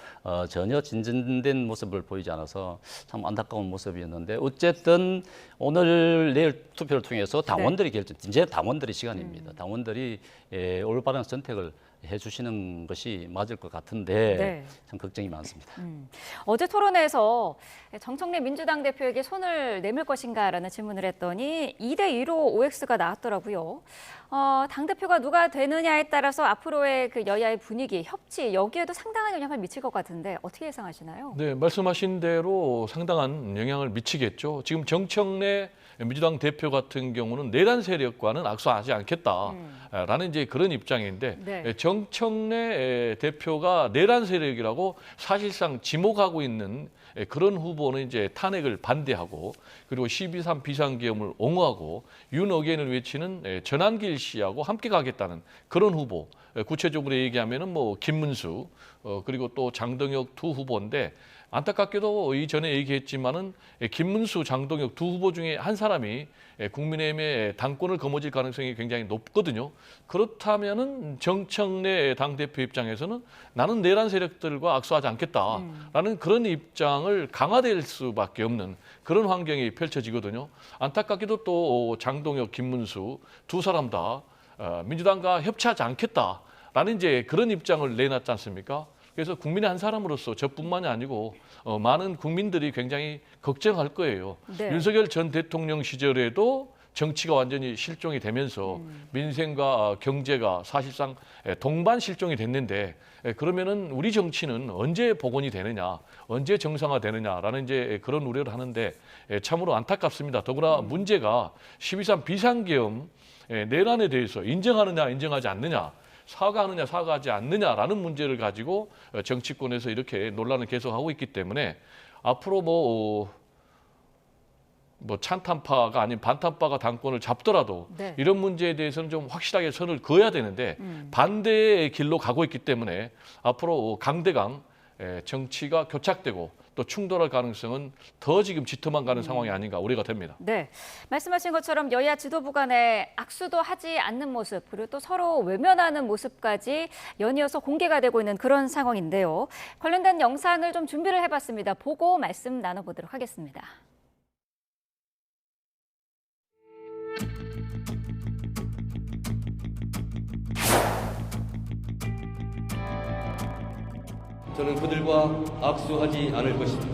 전혀 진전된 모습을 보이지 않아서 참 안타까운 모습이었는데 어쨌든 오늘 내일 투표를 통해서 당원들이 결정, 이제 당원들의 시간입니다. 당원들이 올바른 선택을 해주시는 것이 맞을 것 같은데 네. 참 걱정이 많습니다. 어제 토론회에서 정청래 민주당 대표에게 손을 내밀 것인가라는 질문을 했더니 2대2로 OX가 나왔더라고요. 당대표가 누가 되느냐에 따라서 앞으로의 그 여야의 분위기, 협치 여기에도 상당한 영향을 미칠 것 같은데 어떻게 예상하시나요? 네, 말씀하신 대로 상당한 영향을 미치겠죠. 지금 정청래 민주당 대표 같은 경우는 내란 세력과는 악수하지 않겠다라는 이제 그런 입장인데 네. 정청래 대표가 내란 세력이라고 사실상 지목하고 있는 그런 후보는 이제 탄핵을 반대하고 그리고 12.3 비상계엄을 옹호하고 윤어게인을 외치는 전한길 씨하고 함께 가겠다는 그런 후보. 구체적으로 얘기하면은 뭐 김문수 그리고 또 장동혁 두 후보인데 안타깝게도 이전에 얘기했지만은 김문수, 장동혁 두 후보 중에 한 사람이 국민의힘의 당권을 거머쥘 가능성이 굉장히 높거든요. 그렇다면은 정청래 당대표 입장에서는 나는 내란 세력들과 악수하지 않겠다라는 그런 입장을 강화될 수밖에 없는 그런 환경이 펼쳐지거든요. 안타깝게도 또 장동혁, 김문수 두 사람 다 민주당과 협치하지 않겠다라는 이제 그런 입장을 내놨지 않습니까? 그래서 국민의 한 사람으로서 저뿐만이 아니고 많은 국민들이 굉장히 걱정할 거예요. 네. 윤석열 전 대통령 시절에도 정치가 완전히 실종이 되면서 민생과 경제가 사실상 동반 실종이 됐는데 그러면은 우리 정치는 언제 복원이 되느냐, 언제 정상화되느냐라는 이제 그런 우려를 하는데 참으로 안타깝습니다. 더구나 문제가 12.3 비상계엄 내란에 대해서 인정하느냐, 인정하지 않느냐. 사과하느냐 사과하지 않느냐라는 문제를 가지고 정치권에서 이렇게 논란을 계속하고 있기 때문에 앞으로 뭐 찬탄파가 아닌 반탄파가 당권을 잡더라도 네. 이런 문제에 대해서는 좀 확실하게 선을 그어야 되는데 반대의 길로 가고 있기 때문에 앞으로 강대강 정치가 교착되고 또 충돌할 가능성은 더 지금 짙어만 가는 상황이 아닌가 우려가 됩니다. 네, 말씀하신 것처럼 여야 지도부 간에 악수도 하지 않는 모습 그리고 또 서로 외면하는 모습까지 연이어서 공개가 되고 있는 그런 상황인데요. 관련된 영상을 좀 준비를 해봤습니다. 보고 말씀 나눠보도록 하겠습니다. 저는 그들과 악수하지 않을 것입니다.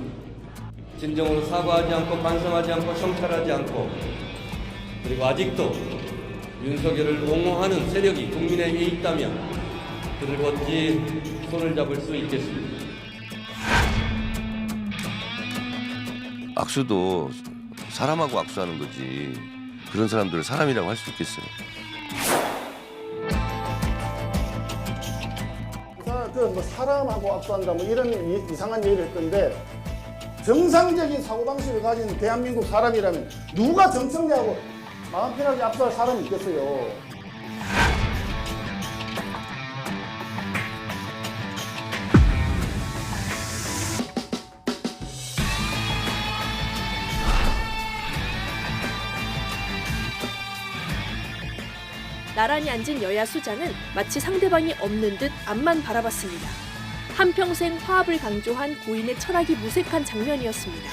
진정으로 사과하지 않고 반성하지 않고 성찰하지 않고 그리고 아직도 윤석열을 옹호하는 세력이 국민의힘에 있다면 그들과 어찌 손을 잡을 수 있겠습니까? 악수도 사람하고 악수하는 거지 그런 사람들을 사람이라고 할 수 있겠어요? 뭐 사람하고 악수한다 뭐 이런 이상한 얘기를 했던데 정상적인 사고방식을 가진 대한민국 사람이라면 누가 정청래하고 마음 편하게 악수할 사람이 있겠어요. 나란히 앉은 여야 수장은 마치 상대방이 없는 듯 앞만 바라봤습니다. 한평생 화합을 강조한 고인의 철학이 무색한 장면이었습니다.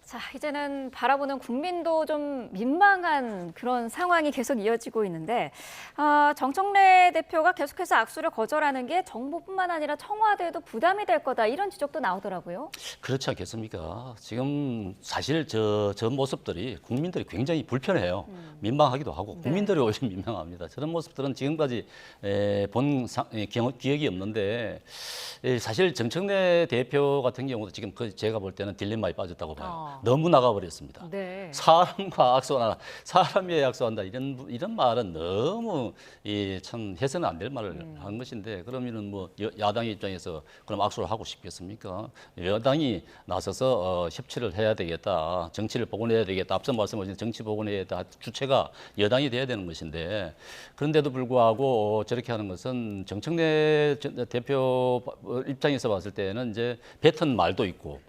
자, 이제는 바라보는 국민도 좀 민망한 그런 상황이 계속 이어지고 있는데 정청래 대표가 계속해서 악수를 거절하는 게 정부뿐만 아니라 청와대에도 부담이 될 거다 이런 지적도 나오더라고요. 그렇지 않겠습니까? 지금 사실 저 모습들이 국민들이 굉장히 불편해요. 민망하기도 하고 국민들이 오히려 민망합니다. 저런 모습들은 지금까지 본 기억이 없는데 사실 정청래 대표 같은 경우도 지금 제가 볼 때는 딜레마에 빠졌다고 봐요. 너무나 나가버렸습니다. 네. 사람과 악수하나, 사람에 악수한다 이런 말은 너무 참 해서는 안 될 말을 한 것인데, 그러면은 뭐 야당 입장에서 그럼 악수를 하고 싶겠습니까? 여당이 나서서 협치를 해야 되겠다, 정치를 복원해야 되겠다. 앞서 말씀하신 정치 복원해야 되겠다. 주체가 여당이 돼야 되는 것인데, 그런데도 불구하고 저렇게 하는 것은 정청래 대표 입장에서 봤을 때는 이제 뱉은 말도 있고,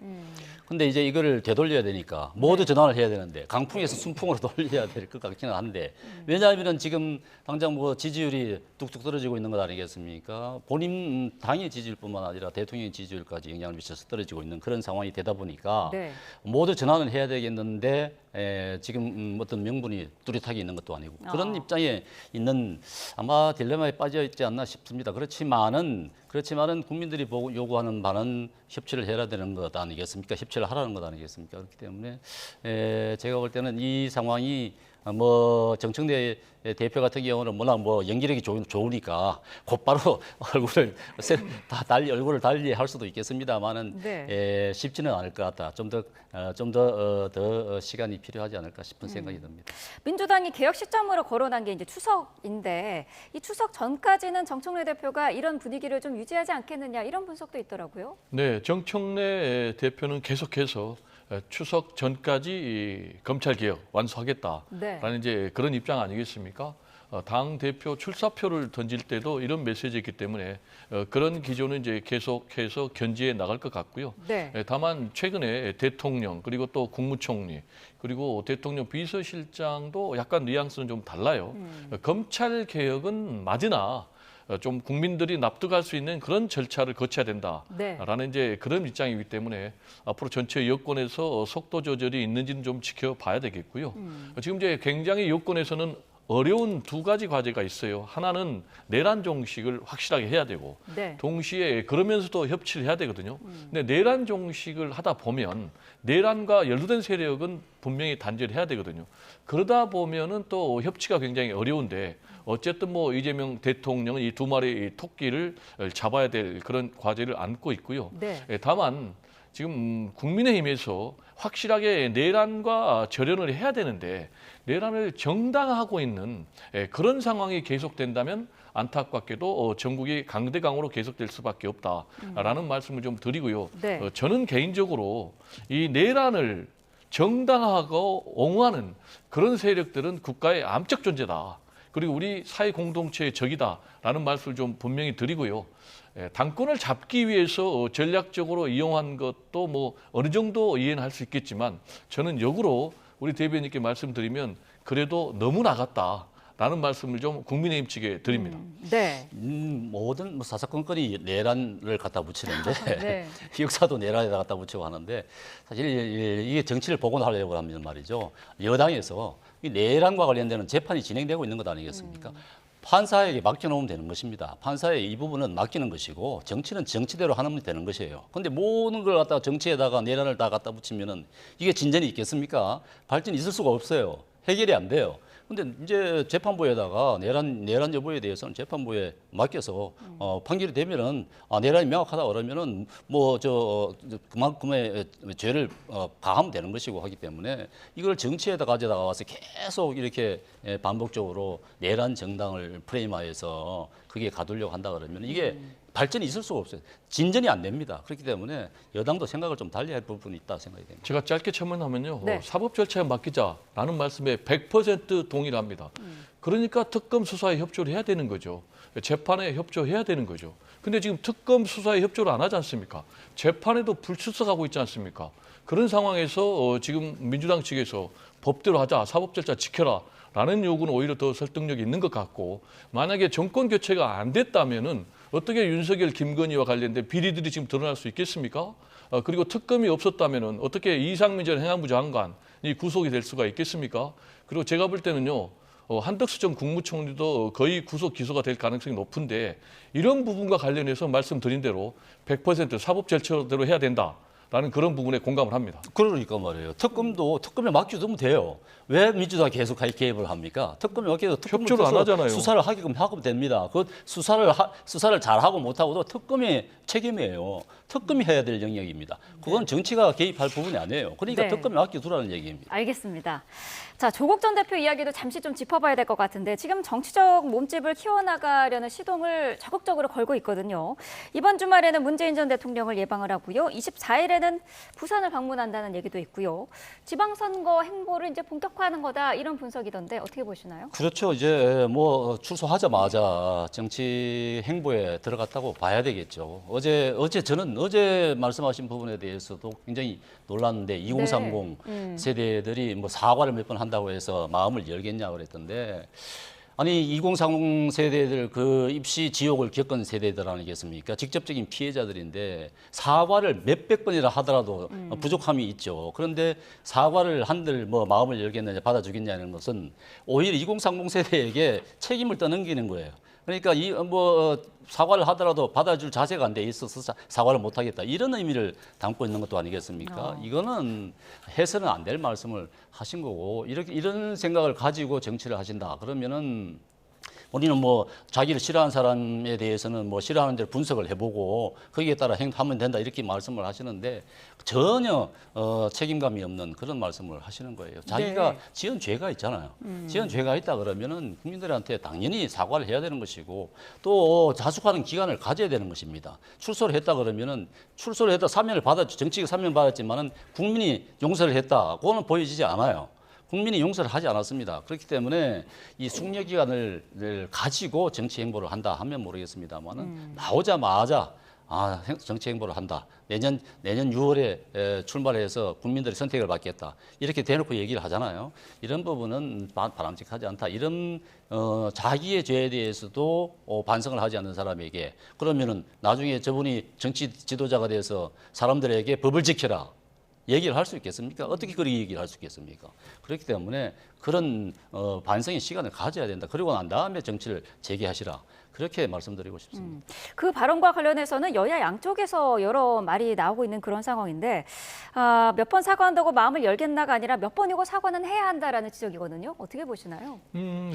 근데 이제 이거를 되돌려야 되니까 모두 전환을 해야 되는데 강풍에서 순풍으로 돌려야 될 것 같기는 한데, 왜냐하면 지금 당장 뭐 지지율이 뚝뚝 떨어지고 있는 것 아니겠습니까? 본인 당의 지지율뿐만 아니라 대통령의 지지율까지 영향을 미쳐서 떨어지고 있는 그런 상황이 되다 보니까 네. 모두 전환을 해야 되겠는데 지금 어떤 명분이 뚜렷하게 있는 것도 아니고 그런 입장에 있는 아마 딜레마에 빠져 있지 않나 싶습니다. 그렇지만은 국민들이 요구하는 바는 협치를 해야 되는 것 아니겠습니까? 협치를 하라는 것 아니겠습니까? 그렇기 때문에 제가 볼 때는 이 상황이 뭐 정청래 대표 같은 경우는 워낙 뭐 연기력이 좋으니까 곧바로 얼굴을 달리 할 수도 있겠습니다만은 네. 쉽지는 않을 것 같다. 좀 더 시간이 필요하지 않을까 싶은 생각이 듭니다. 민주당이 개혁 시점으로 거론한 게 이제 추석인데, 이 추석 전까지는 정청래 대표가 이런 분위기를 좀 유지하지 않겠느냐, 이런 분석도 있더라고요. 네, 정청래 대표는 계속해서 추석 전까지 검찰 개혁 완수하겠다라는 네. 이제 그런 입장 아니겠습니까? 당 대표 출사표를 던질 때도 이런 메시지이기 때문에 그런 기조는 이제 계속해서 견지해 나갈 것 같고요. 네. 다만 최근에 대통령 그리고 또 국무총리 그리고 대통령 비서실장도 약간 뉘앙스는 좀 달라요. 검찰 개혁은 맞으나 좀 국민들이 납득할 수 있는 그런 절차를 거쳐야 된다라는 네. 이제 그런 입장이기 때문에 앞으로 전체 여권에서 속도 조절이 있는지는 좀 지켜봐야 되겠고요. 지금 이제 굉장히 여권에서는 어려운 두 가지 과제가 있어요. 하나는 내란 종식을 확실하게 해야 되고, 네. 동시에 그러면서도 협치를 해야 되거든요. 근데 내란 종식을 하다 보면 내란과 연루된 세력은 분명히 단절해야 되거든요. 그러다 보면은 또 협치가 굉장히 어려운데, 어쨌든 뭐 이재명 대통령은 이 두 마리의 토끼를 잡아야 될 그런 과제를 안고 있고요. 네. 다만 지금 국민의힘에서 확실하게 내란과 절연을 해야 되는데 내란을 정당화하고 있는 그런 상황이 계속된다면 안타깝게도 전국이 강대강으로 계속될 수밖에 없다라는 말씀을 좀 드리고요. 네. 저는 개인적으로 이 내란을 정당화하고 옹호하는 그런 세력들은 국가의 암적 존재다. 그리고 우리 사회 공동체의 적이다라는 말씀을 좀 분명히 드리고요. 당권을 잡기 위해서 전략적으로 이용한 것도 뭐 어느 정도 이해는 할 수 있겠지만, 저는 역으로 우리 대변인께 말씀드리면 그래도 너무 나갔다라는 말씀을 좀 국민의힘 측에 드립니다. 네. 모든 사사건건이 내란을 갖다 붙이는데 네. 역사도 내란에다 갖다 붙이고 하는데, 사실 이게 정치를 복원하려고 하면 말이죠. 여당에서 이 내란과 관련되는 재판이 진행되고 있는 것 아니겠습니까? 판사에게 맡겨놓으면 되는 것입니다. 판사의 이 부분은 맡기는 것이고, 정치는 정치대로 하면 되는 것이에요. 그런데 모든 걸 갖다가 정치에다가 내란을 다 갖다 붙이면은 이게 진전이 있겠습니까? 발전이 있을 수가 없어요. 해결이 안 돼요. 근데 이제 재판부에다가 내란 여부에 대해서는 재판부에 맡겨서 판결이 되면은 내란이 명확하다 그러면은 뭐 그만큼의 죄를 가하면 되는 것이고 하기 때문에, 이걸 정치에다 가져다가 와서 계속 이렇게 반복적으로 내란 정당을 프레임화해서 그게 가두려고 한다 그러면 이게 발전이 있을 수가 없어요. 진전이 안 됩니다. 그렇기 때문에 여당도 생각을 좀 달리 할 부분이 있다 생각이 됩니다. 제가 짧게 첨언하면요. 네. 사법 절차에 맡기자라는 말씀에 100% 동의를 합니다. 그러니까 특검 수사에 협조를 해야 되는 거죠. 재판에 협조해야 되는 거죠. 근데 지금 특검 수사에 협조를 안 하지 않습니까? 재판에도 불출석하고 있지 않습니까? 그런 상황에서 지금 민주당 측에서 법대로 하자, 사법 절차 지켜라 라는 요구는 오히려 더 설득력이 있는 것 같고, 만약에 정권 교체가 안 됐다면은 어떻게 윤석열, 김건희와 관련된 비리들이 지금 드러날 수 있겠습니까? 그리고 특검이 없었다면은 어떻게 이상민 전 행안부 장관이 구속이 될 수가 있겠습니까? 그리고 제가 볼 때는요, 한덕수 전 국무총리도 거의 구속 기소가 될 가능성이 높은데, 이런 부분과 관련해서 말씀드린 대로 100% 사법 절차대로 해야 된다. 라는 그런 부분에 공감을 합니다. 그러니까 말이에요. 특검에 맡겨두면 돼요. 왜 민주당이 계속 개입을 합니까? 특검에 맡겨도 협조를 안 하잖아요. 수사를 하게끔 됩니다. 그 수사를 잘하고 못하고도 특검의 책임이에요. 특검이 해야 될 영역입니다. 그건 정치가 개입할 부분이 아니에요. 그러니까 네. 특검에 맡겨두라는 얘기입니다. 알겠습니다. 자, 조국 전 대표 이야기도 잠시 좀 짚어봐야 될 것 같은데 지금 정치적 몸집을 키워나가려는 시동을 적극적으로 걸고 있거든요. 이번 주말에는 문재인 전 대통령을 예방을 하고요. 24일에는 부산을 방문한다는 얘기도 있고요. 지방선거 행보를 이제 본격화하는 거다 이런 분석이던데 어떻게 보시나요? 그렇죠. 이제 뭐 출소하자마자 정치 행보에 들어갔다고 봐야 되겠죠. 저는 어제 말씀하신 부분에 대해서도 굉장히 놀랐는데 2030 세대들이 뭐 사과를 몇 번 한다고 해서 마음을 열겠냐 그랬던데 아니 2030 세대들 그 입시 지옥을 겪은 세대들 아니겠습니까? 직접적인 피해자들인데 사과를 몇백 번이라 하더라도 부족함이 있죠. 그런데 사과를 한들 뭐 마음을 열겠느냐 받아주겠냐는 것은 오히려 2030 세대에게 책임을 떠넘기는 거예요. 그러니까 사과를 하더라도 받아줄 자세가 안 돼 있어서 사과를 못 하겠다. 이런 의미를 담고 있는 것도 아니겠습니까? 이거는 해서는 안 될 말씀을 하신 거고 이런 생각을 가지고 정치를 하신다. 그러면은 우리는 뭐 자기를 싫어하는 사람에 대해서는 뭐 싫어하는 대로 분석을 해보고 거기에 따라 행동하면 된다 이렇게 말씀을 하시는데 전혀 책임감이 없는 그런 말씀을 하시는 거예요. 자기가 지은 죄가 있잖아요. 지은 죄가 있다 그러면은 국민들한테 당연히 사과를 해야 되는 것이고 또 자숙하는 기간을 가져야 되는 것입니다. 출소를 했다 그러면은 출소를 했다 정치적 사면 받았지만은 국민이 용서를 했다. 그거는 보여지지 않아요. 국민이 용서를 하지 않았습니다. 그렇기 때문에 이 숙려 기간을 가지고 정치 행보를 한다 하면 모르겠습니다만은 나오자마자 정치 행보를 한다. 내년 6월에 출마해서 국민들의 선택을 받겠다. 이렇게 대놓고 얘기를 하잖아요. 이런 부분은 바람직하지 않다. 이런 자기의 죄에 대해서도 반성을 하지 않는 사람에게 그러면은 나중에 저분이 정치 지도자가 돼서 사람들에게 법을 지켜라. 얘기를 할 수 있겠습니까? 어떻게 그렇게 얘기를 할 수 있겠습니까? 그렇기 때문에 그런 반성의 시간을 가져야 된다. 그리고 난 다음에 정치를 재개하시라. 그렇게 말씀드리고 싶습니다. 그 발언과 관련해서는 여야 양쪽에서 여러 말이 나오고 있는 그런 상황인데 몇 번 사과한다고 마음을 열겠나가 아니라 몇 번이고 사과는 해야 한다라는 지적이거든요. 어떻게 보시나요?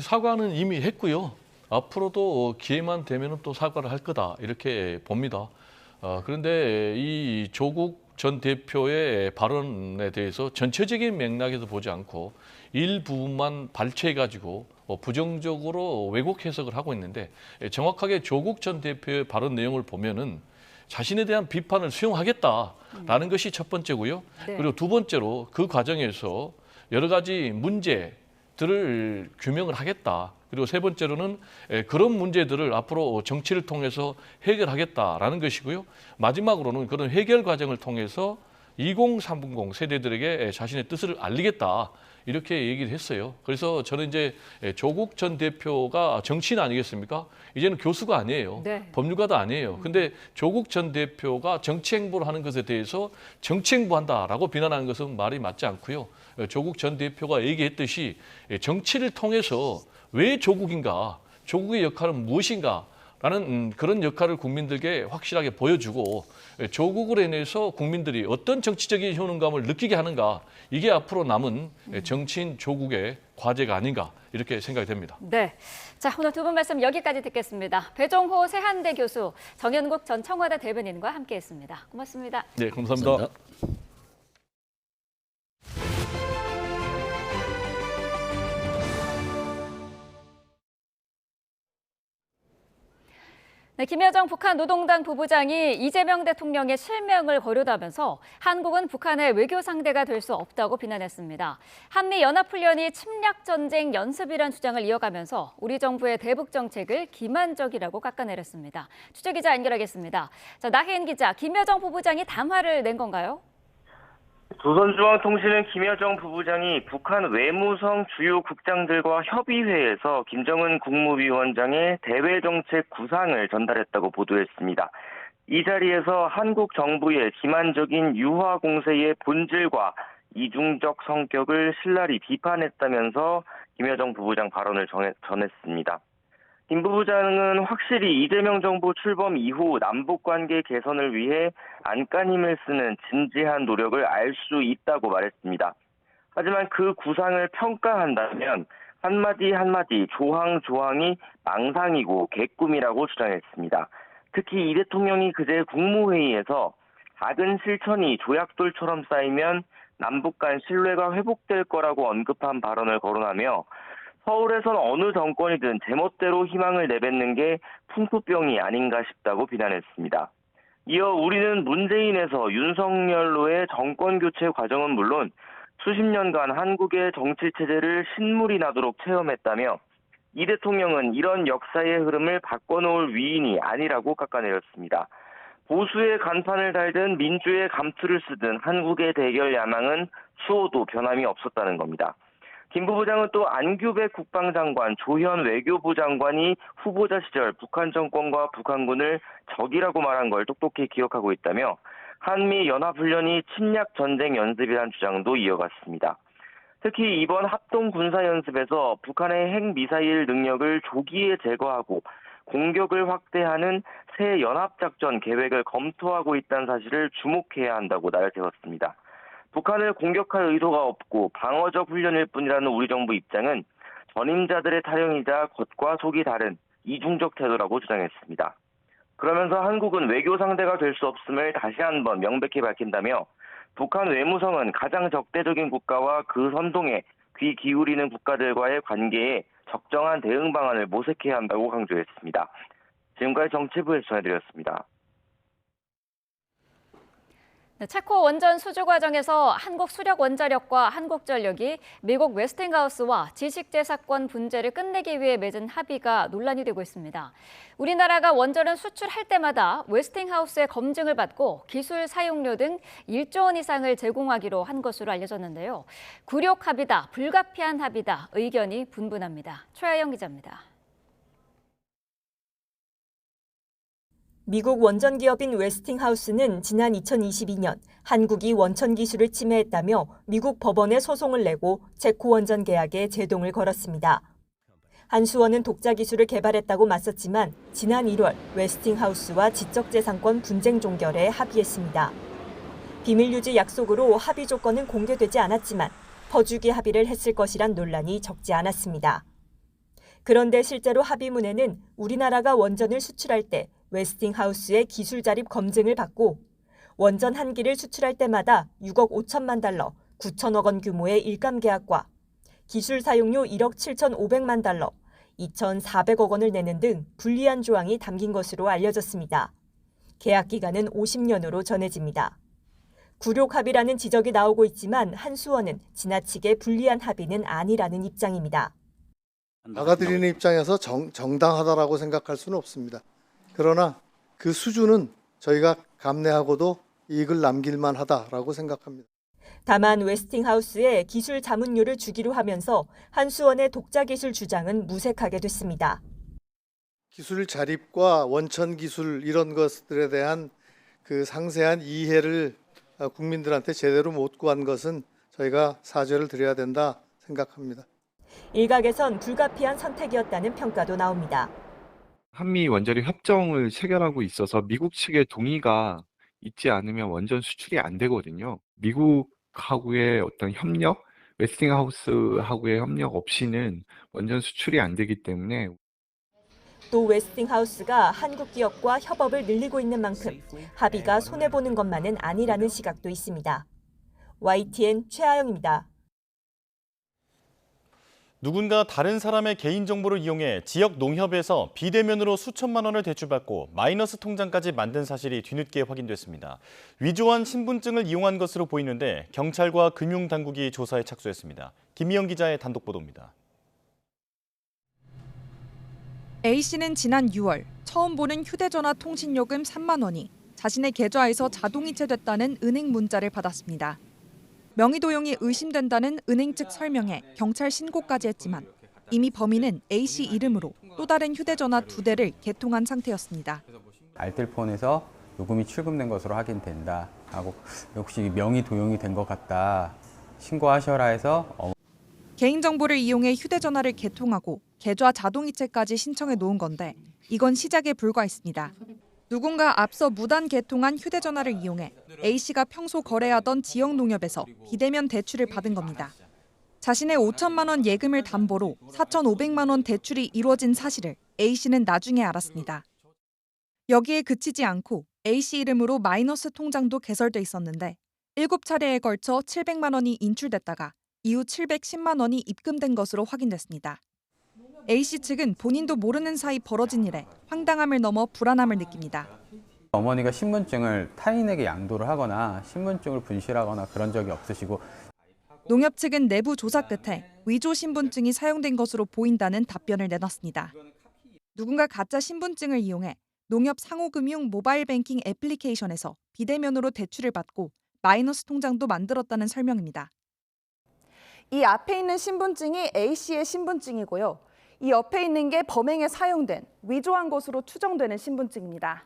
사과는 이미 했고요. 앞으로도 기회만 되면 또 사과를 할 거다 이렇게 봅니다. 그런데 이 조국 전 대표의 발언에 대해서 전체적인 맥락에서 보지 않고 일부분만 발췌해가지고 부정적으로 왜곡 해석을 하고 있는데 정확하게 조국 전 대표의 발언 내용을 보면은 자신에 대한 비판을 수용하겠다라는 것이 첫 번째고요. 그리고 두 번째로 그 과정에서 여러 가지 문제들을 규명을 하겠다. 그리고 세 번째로는 그런 문제들을 앞으로 정치를 통해서 해결하겠다라는 것이고요. 마지막으로는 그런 해결 과정을 통해서 2030 세대들에게 자신의 뜻을 알리겠다. 이렇게 얘기를 했어요. 그래서 저는 이제 조국 전 대표가 정치인 아니겠습니까? 이제는 교수가 아니에요. 법률가도 아니에요. 근데 조국 전 대표가 정치 행보를 하는 것에 대해서 정치 행보한다라고 비난하는 것은 말이 맞지 않고요. 조국 전 대표가 얘기했듯이 정치를 통해서 왜 조국인가? 조국의 역할은 무엇인가? 라는 그런 역할을 국민들께 확실하게 보여주고 조국으로 인해서 국민들이 어떤 정치적인 효능감을 느끼게 하는가? 이게 앞으로 남은 정치인 조국의 과제가 아닌가 이렇게 생각이 됩니다. 네, 자 오늘 두 분 말씀 여기까지 듣겠습니다. 배종호 세한대 교수, 정연국 전 청와대 대변인과 함께했습니다. 고맙습니다. 네, 감사합니다. 네, 김여정 북한 노동당 부부장이 이재명 대통령의 실명을 거론하면서 한국은 북한의 외교 상대가 될 수 없다고 비난했습니다. 한미연합훈련이 침략전쟁 연습이란 주장을 이어가면서 우리 정부의 대북 정책을 기만적이라고 깎아내렸습니다. 취재기자 연결하겠습니다. 자, 나혜인 기자, 김여정 부부장이 담화를 낸 건가요? 조선중앙통신은 김여정 부부장이 북한 외무성 주요 국장들과 협의회에서 김정은 국무위원장의 대외정책 구상을 전달했다고 보도했습니다. 이 자리에서 한국 정부의 기만적인 유화 공세의 본질과 이중적 성격을 신랄히 비판했다면서 김여정 부부장 발언을 전했습니다. 김 부부장은 확실히 이재명 정부 출범 이후 남북관계 개선을 위해 안간힘을 쓰는 진지한 노력을 알 수 있다고 말했습니다. 하지만 그 구상을 평가한다면 한마디 한마디 조항조항이 망상이고 개꿈이라고 주장했습니다. 특히 이 대통령이 그제 국무회의에서 작은 실천이 조약돌처럼 쌓이면 남북 간 신뢰가 회복될 거라고 언급한 발언을 거론하며 서울에선 어느 정권이든 제멋대로 희망을 내뱉는 게 풍토병이 아닌가 싶다고 비난했습니다. 이어 우리는 문재인에서 윤석열로의 정권교체 과정은 물론 수십 년간 한국의 정치체제를 신물이 나도록 체험했다며 이 대통령은 이런 역사의 흐름을 바꿔놓을 위인이 아니라고 깎아내렸습니다. 보수의 간판을 달든 민주의 감투를 쓰든 한국의 대결 야망은 수호도 변함이 없었다는 겁니다. 김 부부장은 또 안규백 국방장관, 조현 외교부 장관이 후보자 시절 북한 정권과 북한군을 적이라고 말한 걸 똑똑히 기억하고 있다며 한미 연합훈련이 침략 전쟁 연습이라는 주장도 이어갔습니다. 특히 이번 합동 군사연습에서 북한의 핵미사일 능력을 조기에 제거하고 공격을 확대하는 새 연합작전 계획을 검토하고 있다는 사실을 주목해야 한다고 날을 세웠습니다. 북한을 공격할 의도가 없고 방어적 훈련일 뿐이라는 우리 정부 입장은 전임자들의 타령이자 겉과 속이 다른 이중적 태도라고 주장했습니다. 그러면서 한국은 외교 상대가 될 수 없음을 다시 한번 명백히 밝힌다며 북한 외무성은 가장 적대적인 국가와 그 선동에 귀 기울이는 국가들과의 관계에 적정한 대응 방안을 모색해야 한다고 강조했습니다. 지금까지 정치부에서 전해드렸습니다. 체코 원전 수주 과정에서 한국수력원자력과 한국전력이 미국 웨스팅하우스와 지식재산권 분쟁을 끝내기 위해 맺은 합의가 논란이 되고 있습니다. 우리나라가 원전을 수출할 때마다 웨스팅하우스의 검증을 받고 기술 사용료 등 1조 원 이상을 제공하기로 한 것으로 알려졌는데요. 굴욕 합의다, 불가피한 합의다, 의견이 분분합니다. 최하영 기자입니다. 미국 원전 기업인 웨스팅하우스는 지난 2022년 한국이 원천 기술을 침해했다며 미국 법원에 소송을 내고 체코 원전 계약에 제동을 걸었습니다. 한수원은 독자 기술을 개발했다고 맞섰지만 지난 1월 웨스팅하우스와 지적재산권 분쟁 종결에 합의했습니다. 비밀 유지 약속으로 합의 조건은 공개되지 않았지만 퍼주기 합의를 했을 것이란 논란이 적지 않았습니다. 그런데 실제로 합의문에는 우리나라가 원전을 수출할 때 웨스팅하우스의 기술 자립 검증을 받고 원전 한 기를 수출할 때마다 6억 5천만 달러, 9천억 원 규모의 일감 계약과 기술 사용료 1억 7,500만 달러, 2,400억 원을 내는 등 불리한 조항이 담긴 것으로 알려졌습니다. 계약 기간은 50년으로 전해집니다. 굴욕 합의라는 지적이 나오고 있지만 한수원은 지나치게 불리한 합의는 아니라는 입장입니다. 받아들이는 입장에서 정당하다라고 생각할 수는 없습니다. 그러나 그 수준은 저희가 감내하고도 이익을 남길만 하다라고 생각합니다. 다만 웨스팅하우스에 기술 자문료를 주기로 하면서 한수원의 독자 기술 주장은 무색하게 됐습니다. 기술 자립과 원천 기술 이런 것들에 대한 그 상세한 이해를 국민들한테 제대로 못 구한 것은 저희가 사죄를 드려야 된다 생각합니다. 일각에선 불가피한 선택이었다는 평가도 나옵니다. 한미 원자력 협정을 체결하고 있어서 미국 측의 동의가 있지 않으면 원전 수출이 안 되거든요. 미국하고의 어떤 협력, 웨스팅하우스하고의 협력 없이는 원전 수출이 안 되기 때문에 또 웨스팅하우스가 한국 기업과 협업을 늘리고 있는 만큼 합의가 손해보는 것만은 아니라는 시각도 있습니다. YTN 최하영입니다. 누군가 다른 사람의 개인정보를 이용해 지역 농협에서 비대면으로 수천만 원을 대출받고 마이너스 통장까지 만든 사실이 뒤늦게 확인됐습니다. 위조한 신분증을 이용한 것으로 보이는데 경찰과 금융당국이 조사에 착수했습니다. 김희영 기자의 단독 보도입니다. A씨는 지난 6월 처음 보는 휴대전화 통신요금 3만 원이 자신의 계좌에서 자동이체됐다는 은행 문자를 받았습니다. 명의 도용이 의심된다는 은행 측 설명에 경찰 신고까지 했지만 이미 범인은 A씨 이름으로 또 다른 휴대전화 2대를 개통한 상태였습니다. 알뜰폰에서 요금이 출금된 것으로 확인된다 하고 역시 명의 도용이 된 것 같다 신고하셔라 해서 개인정보를 이용해 휴대전화를 개통하고 계좌 자동이체까지 신청해 놓은 건데 이건 시작에 불과했습니다. 누군가 앞서 무단 개통한 휴대전화를 이용해 A씨가 평소 거래하던 지역 농협에서 비대면 대출을 받은 겁니다. 자신의 5천만 원 예금을 담보로 4,500만 원 대출이 이루어진 사실을 A씨는 나중에 알았습니다. 여기에 그치지 않고 A씨 이름으로 마이너스 통장도 개설돼 있었는데 7차례에 걸쳐 700만 원이 인출됐다가 이후 710만 원이 입금된 것으로 확인됐습니다. A씨 측은 본인도 모르는 사이 벌어진 일에 황당함을 넘어 불안함을 느낍니다. 어머니가 신분증을 타인에게 양도를 하거나 신분증을 분실하거나 그런 적이 없으시고 농협 측은 내부 조사 끝에 위조 신분증이 사용된 것으로 보인다는 답변을 내놨습니다. 누군가 가짜 신분증을 이용해 농협 상호금융 모바일 뱅킹 애플리케이션에서 비대면으로 대출을 받고 마이너스 통장도 만들었다는 설명입니다. 이 앞에 있는 신분증이 A씨의 신분증이고요. 이 옆에 있는 게 범행에 사용된 위조한 것으로 추정되는 신분증입니다.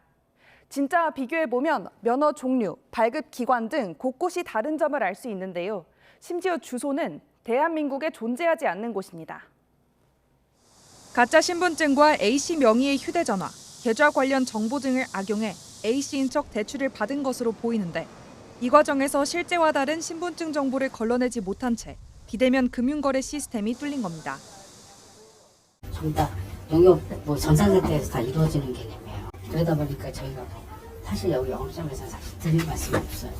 진짜와 비교해보면 면허 종류, 발급 기관 등 곳곳이 다른 점을 알 수 있는데요. 심지어 주소는 대한민국에 존재하지 않는 곳입니다. 가짜 신분증과 A씨 명의의 휴대전화, 계좌 관련 정보 등을 악용해 A씨인 척 대출을 받은 것으로 보이는데 이 과정에서 실제와 다른 신분증 정보를 걸러내지 못한 채 비대면 금융거래 시스템이 뚫린 겁니다. 전부 다 농협 전산상태에서 다 이루어지는 개념이에요. 그러다 보니까 저희가 사실 여기 영업장에서 사실 드릴 말씀이 없어요.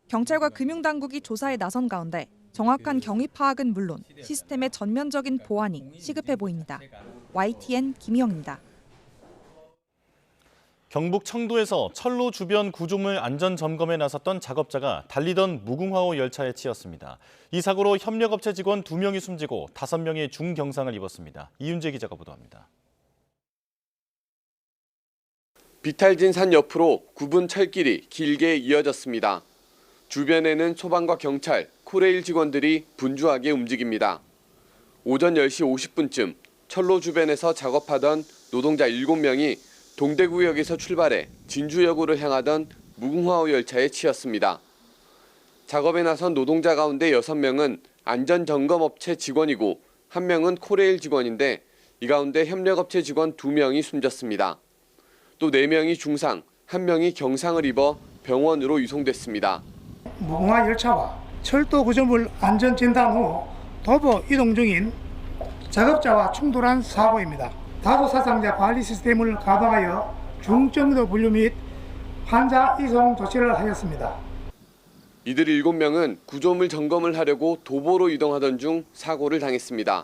경찰과 금융당국이 조사에 나선 가운데 정확한 경위 파악은 물론 시스템의 전면적인 보완이 시급해 보입니다. YTN 김희영입니다. 경북 청도에서 철로 주변 구조물 안전 점검에 나섰던 작업자가 달리던 무궁화호 열차에 치였습니다. 이 사고로 협력업체 직원 2명이 숨지고 5명이 중경상을 입었습니다. 이윤재 기자가 보도합니다. 비탈진 산 옆으로 굽은 철길이 길게 이어졌습니다. 주변에는 소방과 경찰, 코레일 직원들이 분주하게 움직입니다. 오전 10시 50분쯤 철로 주변에서 작업하던 노동자 7명이 동대구역에서 출발해 진주역으로 향하던 무궁화호 열차에 치였습니다. 작업에 나선 노동자 가운데 6명은 안전점검업체 직원이고 1명은 코레일 직원인데 이 가운데 협력업체 직원 2명이 숨졌습니다. 또 4명이 중상, 1명이 경상을 입어 병원으로 유송됐습니다. 무궁화 열차와 철도 구조물 안전진단 후 도보 이동 중인 작업자와 충돌한 사고입니다. 다수 사상자 관리 시스템을 가동하여 중증도 분류 및 환자 이송 조치를 하였습니다. 이들 7명은 구조물 점검을 하려고 도보로 이동하던 중 사고를 당했습니다.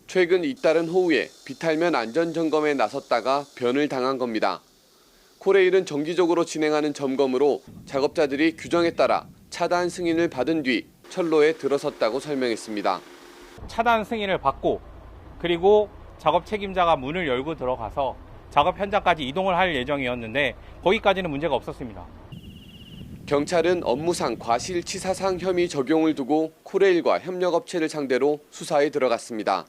최근 잇따른 호우에 비탈면 안전점검에 나섰다가 변을 당한 겁니다. 코레일은 정기적으로 진행하는 점검으로 작업자들이 규정에 따라 차단 승인을 받은 뒤 철로에 들어섰다고 설명했습니다. 차단 승인을 받고 그리고 작업 책임자가 문을 열고 들어가서 작업 현장까지 이동을 할 예정이었는데 거기까지는 문제가 없었습니다. 경찰은 업무상 과실치사상 혐의 적용을 두고 코레일과 협력업체를 상대로 수사에 들어갔습니다.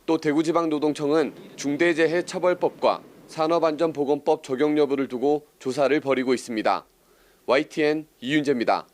또 대구지방노동청은 중대재해처벌법과 산업안전보건법 적용 여부를 두고 조사를 벌이고 있습니다. YTN 이윤재입니다.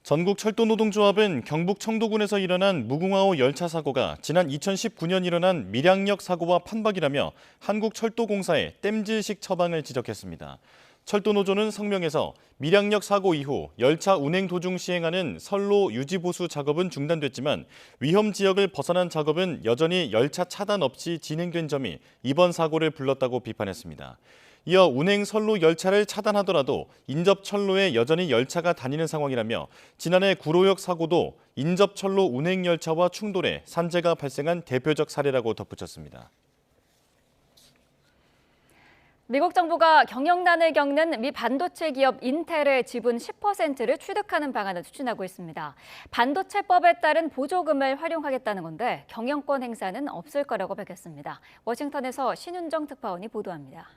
전국철도노동조합은 경북 청도군에서 일어난 무궁화호 열차 사고가 지난 2019년 일어난 밀양역 사고와 판박이라며 한국철도공사의 땜질식 처방을 지적했습니다. 철도노조는 성명에서 밀양역 사고 이후 열차 운행 도중 시행하는 선로 유지보수 작업은 중단됐지만 위험 지역을 벗어난 작업은 여전히 열차 차단 없이 진행된 점이 이번 사고를 불렀다고 비판했습니다. 이어 운행 선로 열차를 차단하더라도 인접 철로에 여전히 열차가 다니는 상황이라며 지난해 구로역 사고도 인접 철로 운행 열차와 충돌해 산재가 발생한 대표적 사례라고 덧붙였습니다. 미국 정부가 경영난을 겪는 미 반도체 기업 인텔의 지분 10%를 취득하는 방안을 추진하고 있습니다. 반도체법에 따른 보조금을 활용하겠다는 건데 경영권 행사는 없을 거라고 밝혔습니다. 워싱턴에서 신윤정 특파원이 보도합니다.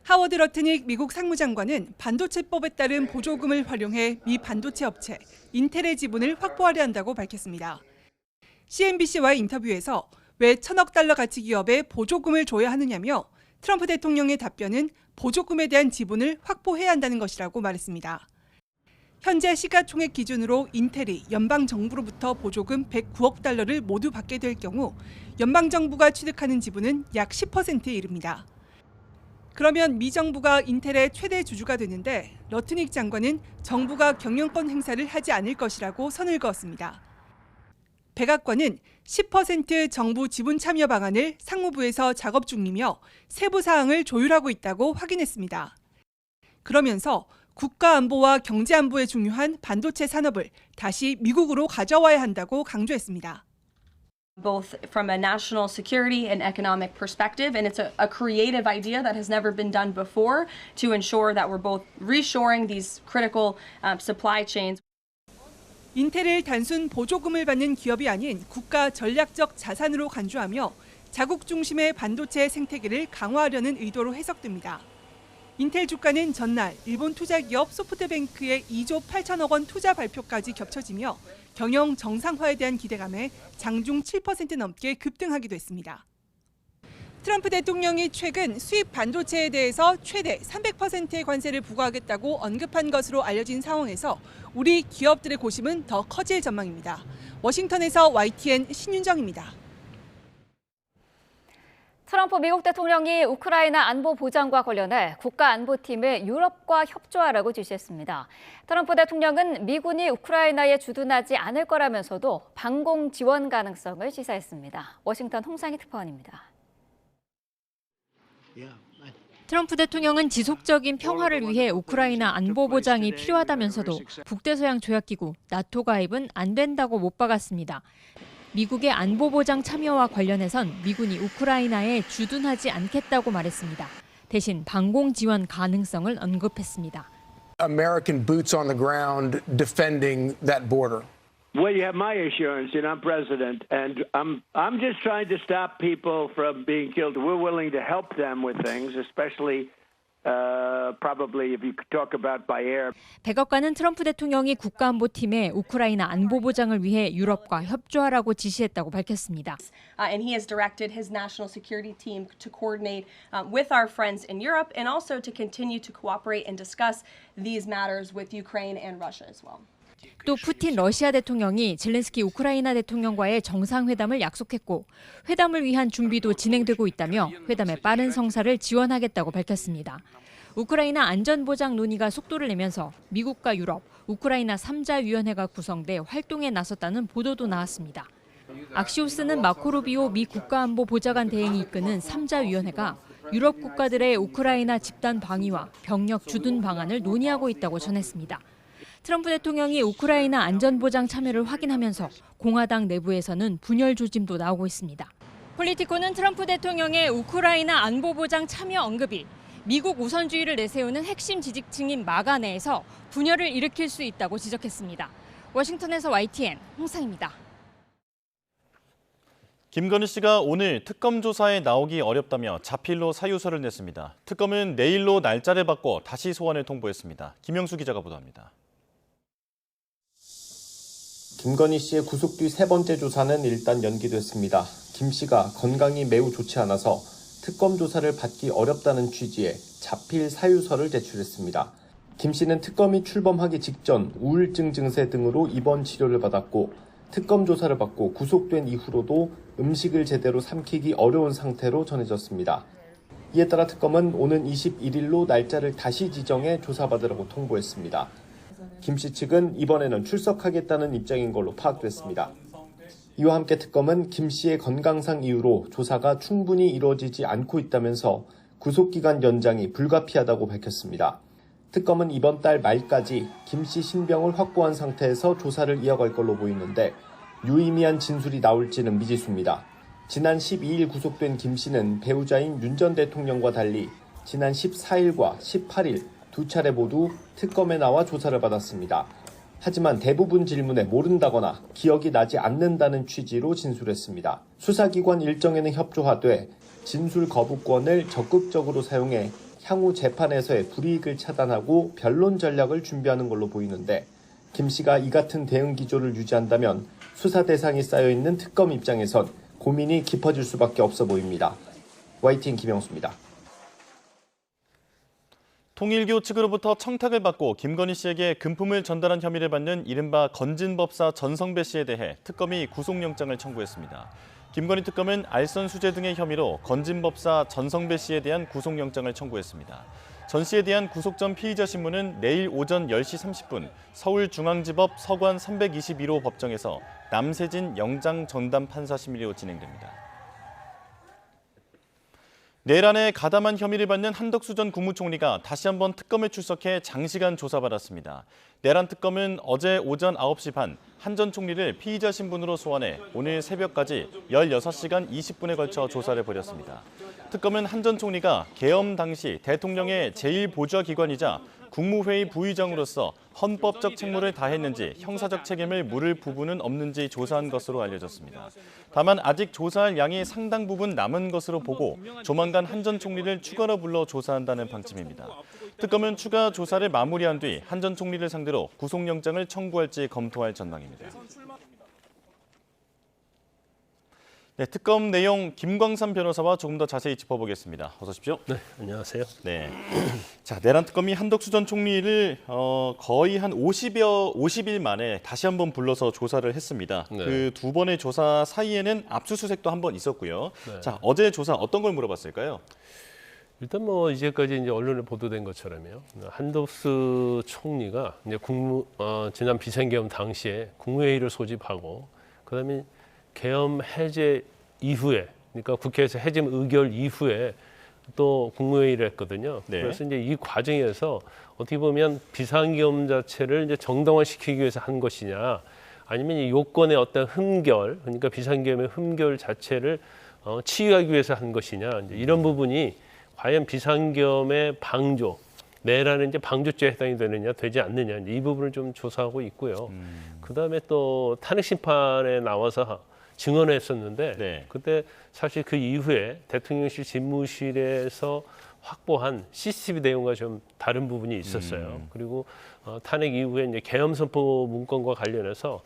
하워드 러트닉 미국 상무장관은 반도체법에 따른 보조금을 활용해 미 반도체 업체 인텔의 지분을 확보하려 한다고 밝혔습니다. CNBC와의 인터뷰에서 왜 1,000억 달러 가치 기업에 보조금을 줘야 하느냐며 트럼프 대통령의 답변은 보조금에 대한 지분을 확보해야 한다는 것이라고 말했습니다. 현재 시가총액 기준으로 인텔이 연방정부로부터 보조금 109억 달러를 모두 받게 될 경우 연방정부가 취득하는 지분은 약 10%에 이릅니다. 그러면 미 정부가 인텔의 최대 주주가 되는데 러트닉 장관은 정부가 경영권 행사를 하지 않을 것이라고 선을 그었습니다. 백악관은 10% 정부 지분 참여 방안을 상무부에서 작업 중이며 세부 사항을 조율하고 있다고 확인했습니다. 그러면서 국가 안보와 경제 안보에 중요한 반도체 산업을 다시 미국으로 가져와야 한다고 강조했습니다. Both from a national security and economic perspective, and it's a creative idea that has never been done before to ensure that we're both reshoring these critical supply chains. 인텔을 단순 보조금을 받는 기업이 아닌 국가 전략적 자산으로 간주하며 자국 중심의 반도체 생태계를 강화하려는 의도로 해석됩니다. 인텔 주가는 전날 일본 투자기업 소프트뱅크의 2조 8천억 원 투자 발표까지 겹쳐지며 경영 정상화에 대한 기대감에 장중 7% 넘게 급등하기도 했습니다. 트럼프 대통령이 최근 수입 반도체에 대해서 최대 300%의 관세를 부과하겠다고 언급한 것으로 알려진 상황에서 우리 기업들의 고심은 더 커질 전망입니다. 워싱턴에서 YTN 신윤정입니다. 트럼프 미국 대통령이 우크라이나 안보 보장과 관련해 국가안보팀에 유럽과 협조하라고 지시했습니다. 트럼프 대통령은 미군이 우크라이나에 주둔하지 않을 거라면서도 방공 지원 가능성을 시사했습니다. 워싱턴 홍상희 특파원입니다. 트럼프 대통령은 지속적인 평화를 위해 우크라이나 안보 보장이 필요하다면서도 북대서양 조약기구 나토 가입은 안 된다고 못 박았습니다. 미국의 안보 보장 참여와 관련해선 미군이 우크라이나에 주둔하지 않겠다고 말했습니다. 대신 방공 지원 가능성을 언급했습니다. American boots on the ground defending that border. Well, you have my assurance, and I'm president, and I'm just trying to stop people from being killed. We're willing to help them with things, especially probably if you could talk about by air. 백악관은 트럼프 대통령이 국가안보팀에 우크라이나 안보 보장을 위해 유럽과 협조하라고 지시했다고 밝혔습니다. And he has directed his national security team to coordinate with our friends in Europe and also to continue to cooperate and discuss these matters with Ukraine and Russia as well. 또 푸틴 러시아 대통령이 젤렌스키 우크라이나 대통령과의 정상회담을 약속했고 회담을 위한 준비도 진행되고 있다며 회담의 빠른 성사를 지원하겠다고 밝혔습니다. 우크라이나 안전보장 논의가 속도를 내면서 미국과 유럽, 우크라이나 3자위원회가 구성돼 활동에 나섰다는 보도도 나왔습니다. 악시오스는 마코 루비오 미 국가안보보좌관 대행이 이끄는 3자위원회가 유럽 국가들의 우크라이나 집단 방위와 병력 주둔 방안을 논의하고 있다고 전했습니다. 트럼프 대통령이 우크라이나 안전보장 참여를 확인하면서 공화당 내부에서는 분열 조짐도 나오고 있습니다. 폴리티코는 트럼프 대통령의 우크라이나 안보보장 참여 언급이 미국 우선주의를 내세우는 핵심 지지층인 마가 내에서 분열을 일으킬 수 있다고 지적했습니다. 워싱턴에서 YTN 홍상입니다. 김건희 씨가 오늘 특검 조사에 나오기 어렵다며 자필로 사유서를 냈습니다. 특검은 내일로 날짜를 바꿔 다시 소환을 통보했습니다. 김영수 기자가 보도합니다. 김건희 씨의 구속 뒤 세 번째 조사는 일단 연기됐습니다. 김 씨가 건강이 매우 좋지 않아서 특검 조사를 받기 어렵다는 취지의 자필 사유서를 제출했습니다. 김 씨는 특검이 출범하기 직전 우울증 증세 등으로 입원 치료를 받았고 특검 조사를 받고 구속된 이후로도 음식을 제대로 삼키기 어려운 상태로 전해졌습니다. 이에 따라 특검은 오는 21일로 날짜를 다시 지정해 조사받으라고 통보했습니다. 김 씨 측은 이번에는 출석하겠다는 입장인 걸로 파악됐습니다. 이와 함께 특검은 김 씨의 건강상 이유로 조사가 충분히 이루어지지 않고 있다면서 구속기간 연장이 불가피하다고 밝혔습니다. 특검은 이번 달 말까지 김 씨 신병을 확보한 상태에서 조사를 이어갈 걸로 보이는데 유의미한 진술이 나올지는 미지수입니다. 지난 12일 구속된 김 씨는 배우자인 윤 전 대통령과 달리 지난 14일과 18일 두 차례 모두 특검에 나와 조사를 받았습니다. 하지만 대부분 질문에 모른다거나 기억이 나지 않는다는 취지로 진술했습니다. 수사기관 일정에는 협조하되 진술 거부권을 적극적으로 사용해 향후 재판에서의 불이익을 차단하고 변론 전략을 준비하는 걸로 보이는데 김 씨가 이 같은 대응 기조를 유지한다면 수사 대상이 쌓여있는 특검 입장에선 고민이 깊어질 수밖에 없어 보입니다. YTN 김영수입니다. 통일교 측으로부터 청탁을 받고 김건희 씨에게 금품을 전달한 혐의를 받는 이른바 건진법사 전성배 씨에 대해 특검이 구속영장을 청구했습니다. 김건희 특검은 알선 수재 등의 혐의로 건진법사 전성배 씨에 대한 구속영장을 청구했습니다. 전 씨에 대한 구속 전 피의자 신문은 내일 오전 10시 30분 서울중앙지법 서관 321호 법정에서 남세진 영장 전담 판사 심리로 진행됩니다. 내란에 가담한 혐의를 받는 한덕수 전 국무총리가 다시 한번 특검에 출석해 장시간 조사받았습니다. 내란 특검은 어제 오전 9시 반 한 전 총리를 피의자 신분으로 소환해 오늘 새벽까지 16시간 20분에 걸쳐 조사를 벌였습니다. 특검은 한 전 총리가 계엄 당시 대통령의 제1보좌기관이자 국무회의 부의장으로서 헌법적 책무를 다했는지 형사적 책임을 물을 부분은 없는지 조사한 것으로 알려졌습니다. 다만 아직 조사할 양이 상당 부분 남은 것으로 보고 조만간 한 전 총리를 추가로 불러 조사한다는 방침입니다. 특검은 추가 조사를 마무리한 뒤 한 전 총리를 상대로 구속영장을 청구할지 검토할 전망입니다. 네, 특검 내용 김광삼 변호사와 조금 더 자세히 짚어보겠습니다. 어서 오십시오. 네, 안녕하세요. 네, 자 내란 특검이 한덕수 전 총리를 거의 한 50일 만에 다시 한번 불러서 조사를 했습니다. 네. 그 두 번의 조사 사이에는 압수수색도 한 번 있었고요. 네. 자 어제 조사 어떤 걸 물어봤을까요? 일단 뭐 이제까지 이제 언론에 보도된 것처럼요. 한덕수 총리가 이제 지난 비상계엄 당시에 국무회의를 소집하고 그다음에 계엄 해제 이후에, 그러니까 국회에서 해임 의결 이후에 또 국무회의를 했거든요. 네. 그래서 이제 이 과정에서 어떻게 보면 비상계엄 자체를 이제 정당화시키기 위해서 한 것이냐, 아니면 이 요건의 어떤 흠결, 그러니까 비상계엄의 흠결 자체를 치유하기 위해서 한 것이냐, 이제 이런 부분이 과연 비상계엄의 방조, 내란은 이제 방조죄에 해당이 되느냐, 되지 않느냐, 이 부분을 좀 조사하고 있고요. 그다음에 또 탄핵 심판에 나와서 증언했었는데 네. 그때 사실 그 이후에 대통령실 집무실에서 확보한 CCTV 내용과 좀 다른 부분이 있었어요. 그리고 탄핵 이후에 이제 계엄 선포 문건과 관련해서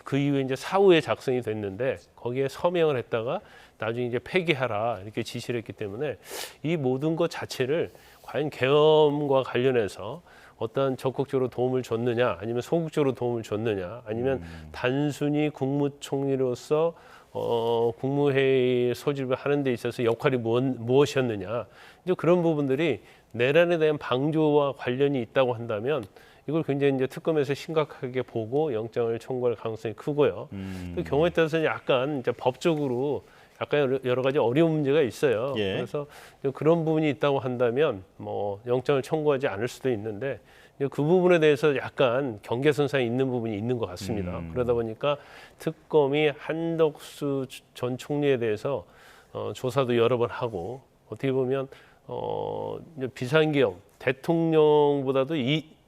그 이후에 이제 사후에 작성이 됐는데 거기에 서명을 했다가 나중에 이제 폐기하라 이렇게 지시를 했기 때문에 이 모든 것 자체를 과연 계엄과 관련해서 어떤 적극적으로 도움을 줬느냐, 아니면 소극적으로 도움을 줬느냐, 아니면 단순히 국무총리로서 국무회의 소집을 하는 데 있어서 역할이 무엇이었느냐, 이제 그런 부분들이 내란에 대한 방조와 관련이 있다고 한다면 이걸 굉장히 이제 특검에서 심각하게 보고 영장을 청구할 가능성이 크고요. 그 경우에 따라서 약간 이제 법적으로 약간 여러 가지 어려운 문제가 있어요. 예. 그래서 그런 부분이 있다고 한다면 뭐 영장을 청구하지 않을 수도 있는데 그 부분에 대해서 약간 경계선상에 있는 부분이 있는 것 같습니다. 그러다 보니까 특검이 한덕수 전 총리에 대해서 조사도 여러 번 하고 어떻게 보면 비상계엄 대통령보다도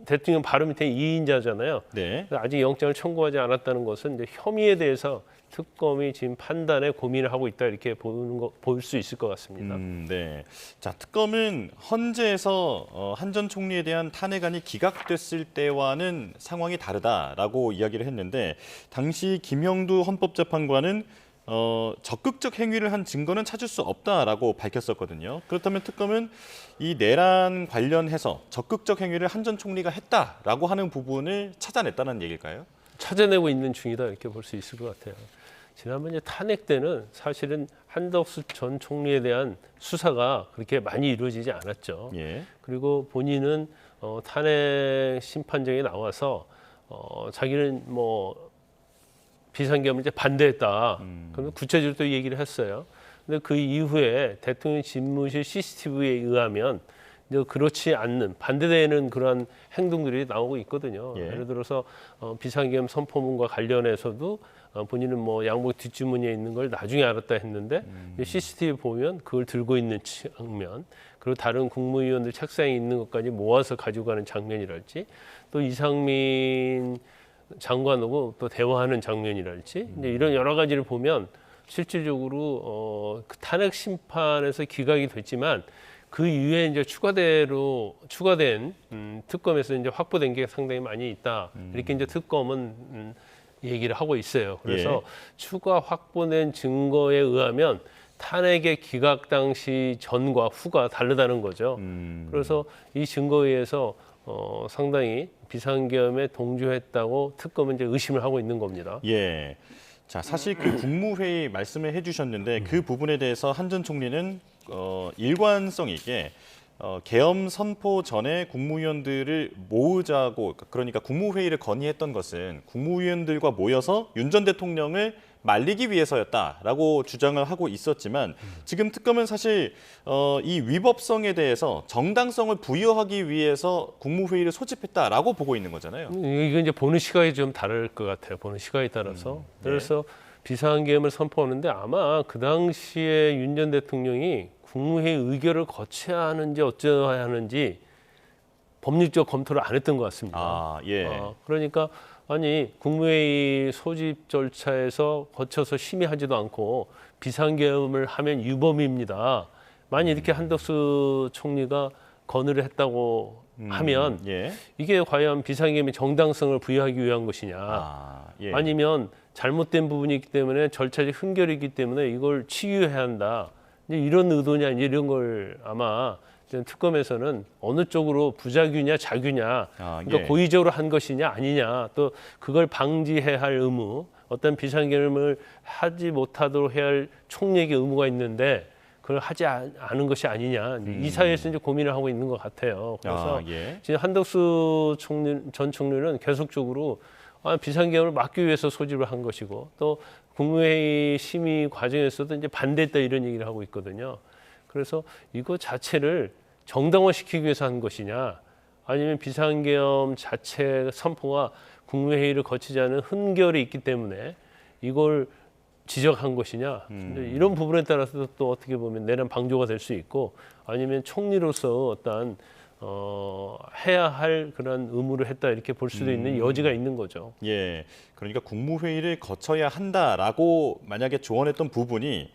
대통령 바로 밑에 2인자잖아요. 네. 아직 영장을 청구하지 않았다는 것은 이제 혐의에 대해서 특검이 지금 판단에 고민을 하고 있다 이렇게 볼 수 있을 것 같습니다. 네. 자 특검은 헌재에서 한 전 총리에 대한 탄핵안이 기각됐을 때와는 상황이 다르다라고 이야기를 했는데 당시 김형두 헌법재판관은 적극적 행위를 한 증거는 찾을 수 없다라고 밝혔었거든요. 그렇다면 특검은 이 내란 관련해서 적극적 행위를 한 전 총리가 했다라고 하는 부분을 찾아냈다는 얘기일까요? 찾아내고 있는 중이다 이렇게 볼 수 있을 것 같아요. 지난번 이제 탄핵 때는 사실은 한덕수 전 총리에 대한 수사가 그렇게 많이 이루어지지 않았죠. 예. 그리고 본인은 탄핵 심판정에 나와서 자기는 뭐 비상계엄을 이제 반대했다. 그러면 구체적으로 또 얘기를 했어요. 근데 그 이후에 대통령 집무실 CCTV에 의하면 그렇지 않는 반대되는 그러한 행동들이 나오고 있거든요. 예. 예를 들어서 비상계엄 선포문과 관련해서도 본인은 뭐 양복 뒷주머니에 있는 걸 나중에 알았다 했는데 CCTV 보면 그걸 들고 있는 장면, 그리고 다른 국무위원들 책상에 있는 것까지 모아서 가지고 가는 장면이랄지, 또 이상민 장관하고 또 대화하는 장면이랄지, 이제 이런 여러 가지를 보면 실질적으로 그 탄핵 심판에서 기각이 됐지만 그 이후에 이제 추가된 특검에서 이제 확보된 게 상당히 많이 있다. 이렇게 이제 특검은 얘기를 하고 있어요. 그래서 추가 확보된 증거에 의하면 탄핵의 기각 당시 전과 후가 다르다는 거죠. 그래서 이 증거에 의해서 상당히 비상계엄에 동조했다고 특검은 이제 의심을 하고 있는 겁니다. 예. 자, 사실 그 국무회의 말씀을 해주셨는데 그 부분에 대해서 한 전 총리는 일관성 있게 계엄 선포 전에 국무위원들을 모으자고, 그러니까 국무회의를 건의했던 것은 국무위원들과 모여서 윤 전 대통령을 말리기 위해서였다라고 주장을 하고 있었지만 지금 특검은 사실 이 위법성에 대해서 정당성을 부여하기 위해서 국무회의를 소집했다라고 보고 있는 거잖아요. 이건 이제 보는 시각이 좀 다를 것 같아요. 보는 시각에 따라서. 그래서 비상계엄을 선포하는데 아마 그 당시에 윤 전 대통령이 국무회의 의결을 거쳐야 하는지 어쩌야 하는지 법률적 검토를 안 했던 것 같습니다. 아, 예. 그러니까 아니 국무회의 소집 절차에서 거쳐서 심의하지도 않고 비상계엄을 하면 유범입니다. 만약 이렇게 한덕수 총리가 건의를 했다고 하면 이게 과연 비상계엄의 정당성을 부여하기 위한 것이냐, 아니면 잘못된 부분이 있기 때문에 절차적 흥결이 있기 때문에 이걸 치유해야 한다. 이런 의도냐, 이런 걸 아마 특검에서는 어느 쪽으로 부작위냐 자규냐, 그러니까 고의적으로 한 것이냐 아니냐, 또 그걸 방지해야 할 의무, 어떤 비상계엄을 하지 못하도록 해야 할 총리에게 의무가 있는데 그걸 하지 않은 것이 아니냐, 이 사이에서 이제 고민을 하고 있는 것 같아요. 그래서 지금 한덕수 전 총리는 계속적으로 비상계엄을 막기 위해서 소집을 한 것이고, 또 국무회의 심의 과정에서도 이제 반대했다 이런 얘기를 하고 있거든요. 그래서 이거 자체를 정당화시키기 위해서 한 것이냐, 아니면 비상계엄 자체 선포가 국무회의를 거치지 않은 흔결이 있기 때문에 이걸 지적한 것이냐, 이런 부분에 따라서 또 어떻게 보면 내란 방조가 될 수 있고, 아니면 총리로서 어떤 해야 할 그런 의무를 했다 이렇게 볼 수도 있는 여지가 있는 거죠. 예, 그러니까 국무회의를 거쳐야 한다라고 만약에 조언했던 부분이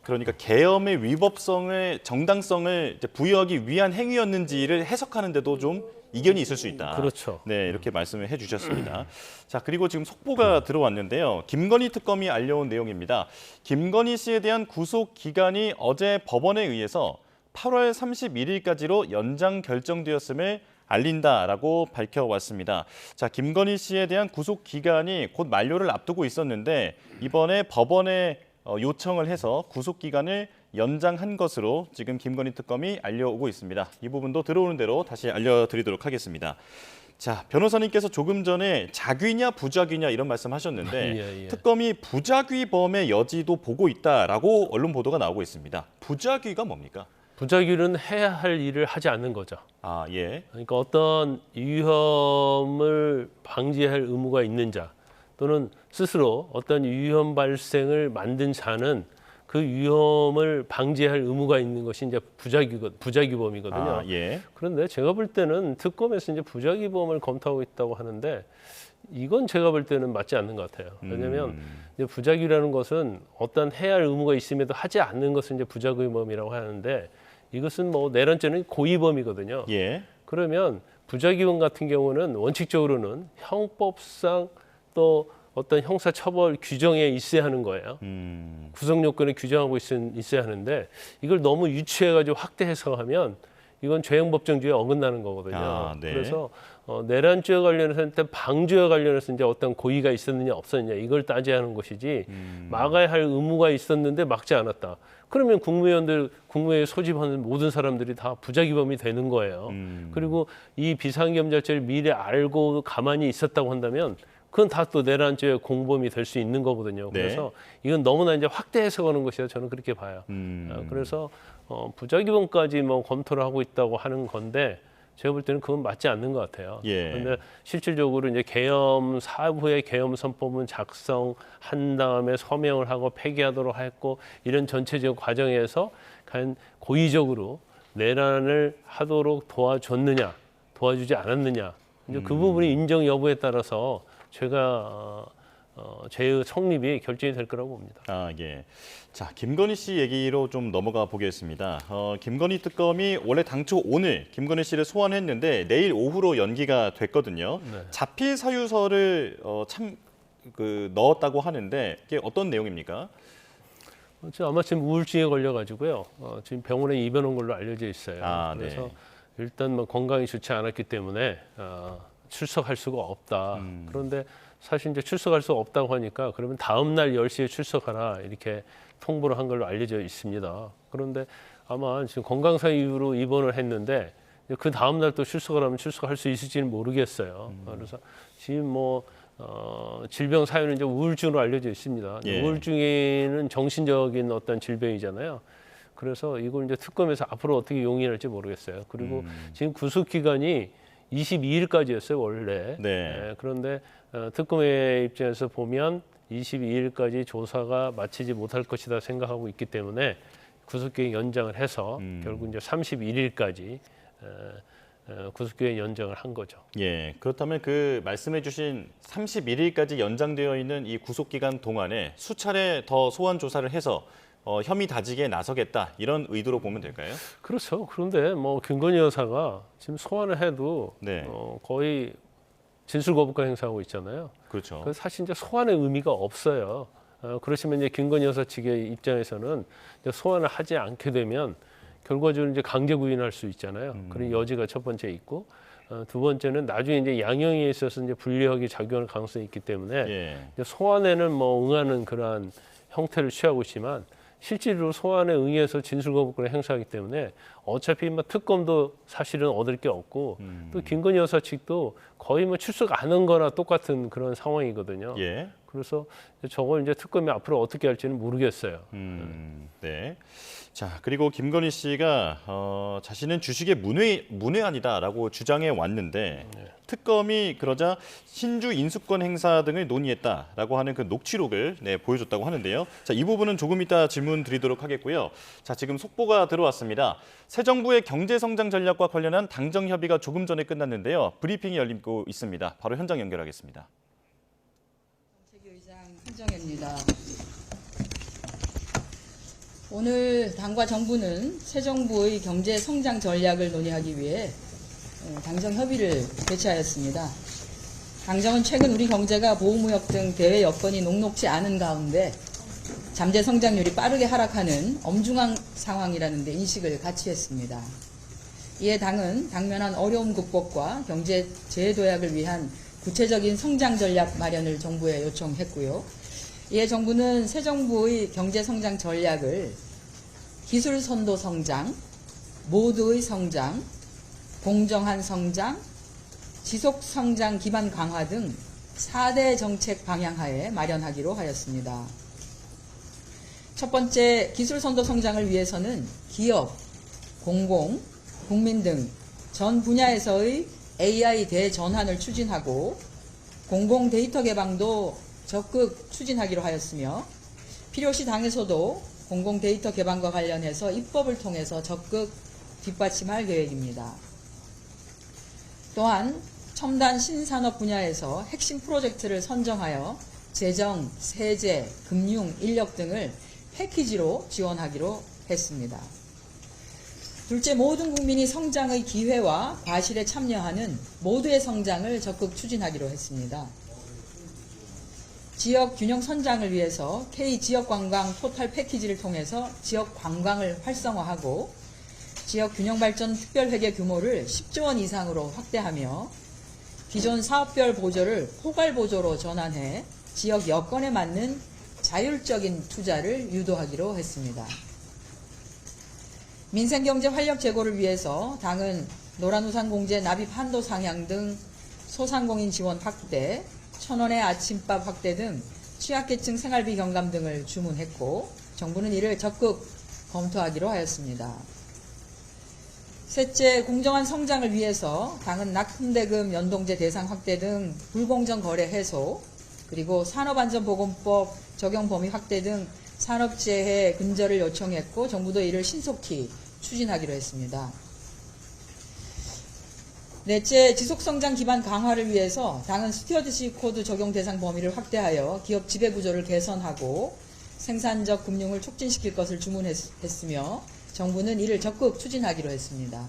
그러니까 계엄의 위법성을, 정당성을 이제 부여하기 위한 행위였는지를 해석하는데도 좀 이견이 있을 수 있다. 그렇죠. 네, 이렇게 말씀을 해주셨습니다. 자, 그리고 지금 속보가 들어왔는데요. 김건희 특검이 알려온 내용입니다. 김건희 씨에 대한 구속 기간이 어제 법원에 의해서 8월 31일까지로 연장 결정되었음을 알린다라고 밝혀왔습니다. 자, 김건희 씨에 대한 구속 기간이 곧 만료를 앞두고 있었는데 이번에 법원에 요청을 해서 구속 기간을 연장한 것으로 지금 김건희 특검이 알려오고 있습니다. 이 부분도 들어오는 대로 다시 알려드리도록 하겠습니다. 자, 변호사님께서 조금 전에 자귀냐 부자귀냐 이런 말씀하셨는데 특검이 부자귀범의 여지도 보고 있다라고 언론 보도가 나오고 있습니다. 부자귀가 뭡니까? 부자귀는 해야 할 일을 하지 않는 거죠. 아, 예. 그러니까 어떤 위험을 방지할 의무가 있는 자, 또는 스스로 어떤 위험 발생을 만든 자는 그 위험을 방지할 의무가 있는 것이 이제 부자귀범이거든요. 아, 예. 그런데 제가 볼 때는 특검에서 이제 부자귀범을 검토하고 있다고 하는데 이건 제가 볼 때는 맞지 않는 것 같아요. 왜냐하면 이제 부자귀라는 것은 어떤 해야 할 의무가 있음에도 하지 않는 것을 이제 부자귀범이라고 하는데, 이것은 뭐 내란죄는 고의범이거든요. 예. 그러면 부자귀범 같은 경우는 원칙적으로는 형법상 또 어떤 형사처벌 규정에 있어야 하는 거예요. 구성 요건에 규정하고 있어야 하는데 이걸 너무 유치해가지고 확대 해석하면 이건 죄형법정주의에 어긋나는 거거든요. 아, 네. 그래서 내란죄와 관련해서 일단 방조와 관련해서 이제 어떤 고의가 있었느냐 없었느냐 이걸 따져야 하는 것이지, 막아야 할 의무가 있었는데 막지 않았다. 그러면 국무회의 소집하는 모든 사람들이 다 부자귀범이 되는 거예요. 그리고 이 비상계엄 자체를 미리 알고 가만히 있었다고 한다면 그건 다 또 내란죄의 공범이 될 수 있는 거거든요. 그래서 이건 너무나 이제 확대 해석하는 것이라 저는 그렇게 봐요. 그래서 부자귀범까지 뭐 검토를 하고 있다고 하는 건데 제가 볼 때는 그건 맞지 않는 것 같아요. 그런데 실질적으로 이제 계엄 사후에 계엄 선포문 작성한 다음에 서명을 하고 폐기하도록 했고, 이런 전체적 과정에서 과연 고의적으로 내란을 하도록 도와줬느냐, 도와주지 않았느냐, 이제 그 부분이 인정 여부에 따라서 죄의 성립이 결정이 될 거라고 봅니다. 아, 예. 자, 김건희 씨 얘기로 좀 넘어가 보겠습니다. 김건희 특검이 원래 당초 오늘 김건희 씨를 소환했는데 내일 오후로 연기가 됐거든요. 네. 자필 사유서를 넣었다고 하는데 이게 어떤 내용입니까? 아마 지금 우울증에 걸려가지고요. 지금 병원에 입원한 걸로 알려져 있어요. 그래서 네. 일단 뭐 건강이 좋지 않았기 때문에 출석할 수가 없다. 그런데 사실 이제 출석할 수가 없다고 하니까 그러면 다음 날 10시에 출석하라 이렇게 통보를 한 걸로 알려져 있습니다. 그런데 아마 지금 건강상 이유로 입원을 했는데 그 다음 날 또 출석을 하면 출석할 수 있을지는 모르겠어요. 그래서 지금 뭐 질병 사유는 이제 우울증으로 알려져 있습니다. 예. 우울증에는 정신적인 어떤 질병이잖아요. 그래서 이걸 이제 특검에서 앞으로 어떻게 용인할지 모르겠어요. 그리고 지금 구속 기간이 22일까지였어요 원래. 네. 그런데 특검의 입장에서 보면 22일까지 조사가 마치지 못할 것이다 생각하고 있기 때문에 구속기간 연장을 해서 결국 이제 31일까지 구속기간 연장을 한 거죠. 예, 그렇다면 그 말씀해주신 31일까지 연장되어 있는 이 구속기간 동안에 수차례 더 소환 조사를 해서 혐의 다지기에 나서겠다 이런 의도로 보면 될까요? 그렇죠. 그런데 뭐 김건희 여사가 지금 소환을 해도 네. 거의 진술 거부권 행사하고 있잖아요. 그렇죠. 그래서 사실 이제 소환의 의미가 없어요. 그러시면 이제 김건희 여사 측의 입장에서는 이제 소환을 하지 않게 되면 결과적으로 이제 강제 구인할 수 있잖아요. 그런 여지가 첫 번째 있고 두 번째는 나중에 이제 양형에 있어서 이제 불리하게 작용할 가능성이 있기 때문에 예. 이제 소환에는 뭐 응하는 그러한 형태를 취하고 있지만 실제로 소환에 응해서 진술 거부권을 행사하기 때문에 어차피 뭐 특검도 사실은 얻을 게 없고 또 김건희 여사 측도 거의 뭐 출석 안 한 거나 똑같은 그런 상황이거든요. 예. 그래서 저걸 이제 특검이 앞으로 어떻게 할지는 모르겠어요. 네. 자, 그리고 김건희 씨가 자신은 주식의 문외한이다라고 주장해 왔는데 특검이 그러자 신주 인수권 행사 등을 논의했다라고 하는 그 녹취록을 보여줬다고 하는데요. 자, 이 부분은 조금 이따 질문 드리도록 하겠고요. 자, 지금 속보가 들어왔습니다. 새 정부의 경제 성장 전략과 관련한 당정 협의가 조금 전에 끝났는데요. 브리핑이 열리고 있습니다. 바로 현장 연결하겠습니다. 정책위의장 한정혜입니다. 오늘 당과 정부는 새 정부의 경제 성장 전략을 논의하기 위해 당정 협의를 개최하였습니다. 당정은 최근 우리 경제가 보호무역 등 대외 여건이 녹록지 않은 가운데 잠재 성장률이 빠르게 하락하는 엄중한 상황이라는 데 인식을 같이 했습니다. 이에 당은 당면한 어려움 극복과 경제 재도약을 위한 구체적인 성장 전략 마련을 정부에 요청했고요. 이에 정부는 새 정부의 경제 성장 전략을 기술 선도 성장, 모두의 성장, 공정한 성장, 지속 성장 기반 강화 등 4대 정책 방향하에 마련하기로 하였습니다. 첫 번째, 기술 선도 성장을 위해서는 기업, 공공, 국민 등 전 분야에서의 AI 대전환을 추진하고 공공 데이터 개방도 적극 추진하기로 하였으며 필요시 당에서도 공공 데이터 개방과 관련해서 입법을 통해서 적극 뒷받침할 계획입니다. 또한 첨단 신산업 분야에서 핵심 프로젝트를 선정하여 재정, 세제, 금융, 인력 등을 패키지로 지원하기로 했습니다. 둘째, 모든 국민이 성장의 기회와 과실에 참여하는 모두의 성장을 적극 추진하기로 했습니다. 지역 균형 선장을 위해서 K지역관광 토탈 패키지를 통해서 지역 관광을 활성화하고 지역 균형 발전 특별회계 규모를 10조 원 이상으로 확대하며 기존 사업별 보조를 포괄 보조로 전환해 지역 여건에 맞는 자율적인 투자를 유도하기로 했습니다. 민생경제 활력 제고를 위해서 당은 노란우산 공제 납입 한도 상향 등 소상공인 지원 확대, 1,000원의 아침밥 확대 등 취약계층 생활비 경감 등을 주문했고 정부는 이를 적극 검토하기로 하였습니다. 셋째, 공정한 성장을 위해서 당은 납품대금 연동제 대상 확대 등 불공정 거래 해소, 그리고 산업안전보건법 적용 범위 확대 등 산업재해 근절을 요청했고 정부도 이를 신속히 추진하기로 했습니다. 넷째, 지속성장 기반 강화를 위해서 당은 스튜어드십 코드 적용 대상 범위를 확대하여 기업 지배구조를 개선하고 생산적 금융을 촉진시킬 것을 주문했으며 정부는 이를 적극 추진하기로 했습니다.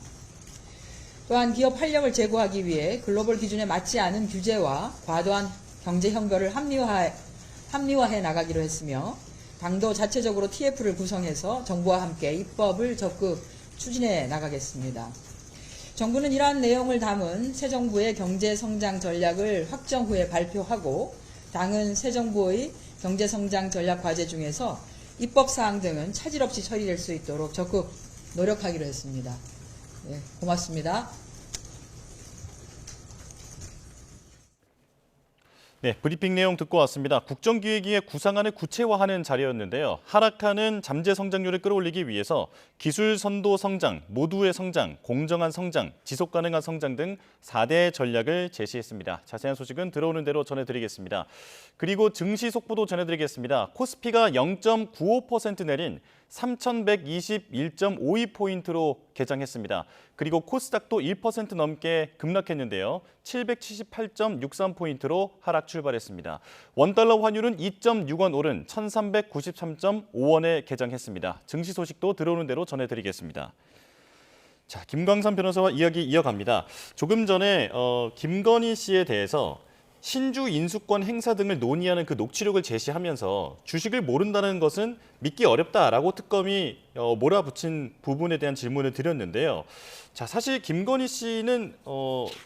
또한 기업 활력을 제고하기 위해 글로벌 기준에 맞지 않은 규제와 과도한 경제 형벌을 합리화해 나가기로 했으며 당도 자체적으로 TF를 구성해서 정부와 함께 입법을 적극 추진해 나가겠습니다. 정부는 이러한 내용을 담은 새 정부의 경제성장 전략을 확정 후에 발표하고 당은 새 정부의 경제성장 전략 과제 중에서 입법사항 등은 차질 없이 처리될 수 있도록 적극 노력하기로 했습니다. 네, 고맙습니다. 네, 브리핑 내용 듣고 왔습니다. 국정기획위의 구상안을 구체화하는 자리였는데요. 하락하는 잠재 성장률을 끌어올리기 위해서 기술 선도 성장, 모두의 성장, 공정한 성장, 지속 가능한 성장 등 4대 전략을 제시했습니다. 자세한 소식은 들어오는 대로 전해드리겠습니다. 그리고 증시 속보도 전해드리겠습니다. 코스피가 0.95% 내린 3,121.52포인트로 개장했습니다. 그리고 코스닥도 1% 넘게 급락했는데요. 778.63포인트로 하락 출발했습니다. 원달러 환율은 2.6원 오른 1,393.5원에 개장했습니다. 증시 소식도 들어오는 대로 전해드리겠습니다. 자, 김광삼 변호사와 이야기 이어갑니다. 조금 전에 김건희 씨에 대해서 신주 인수권 행사 등을 논의하는 그 녹취록을 제시하면서 주식을 모른다는 것은 믿기 어렵다라고 특검이 몰아붙인 부분에 대한 질문을 드렸는데요. 자, 사실 김건희 씨는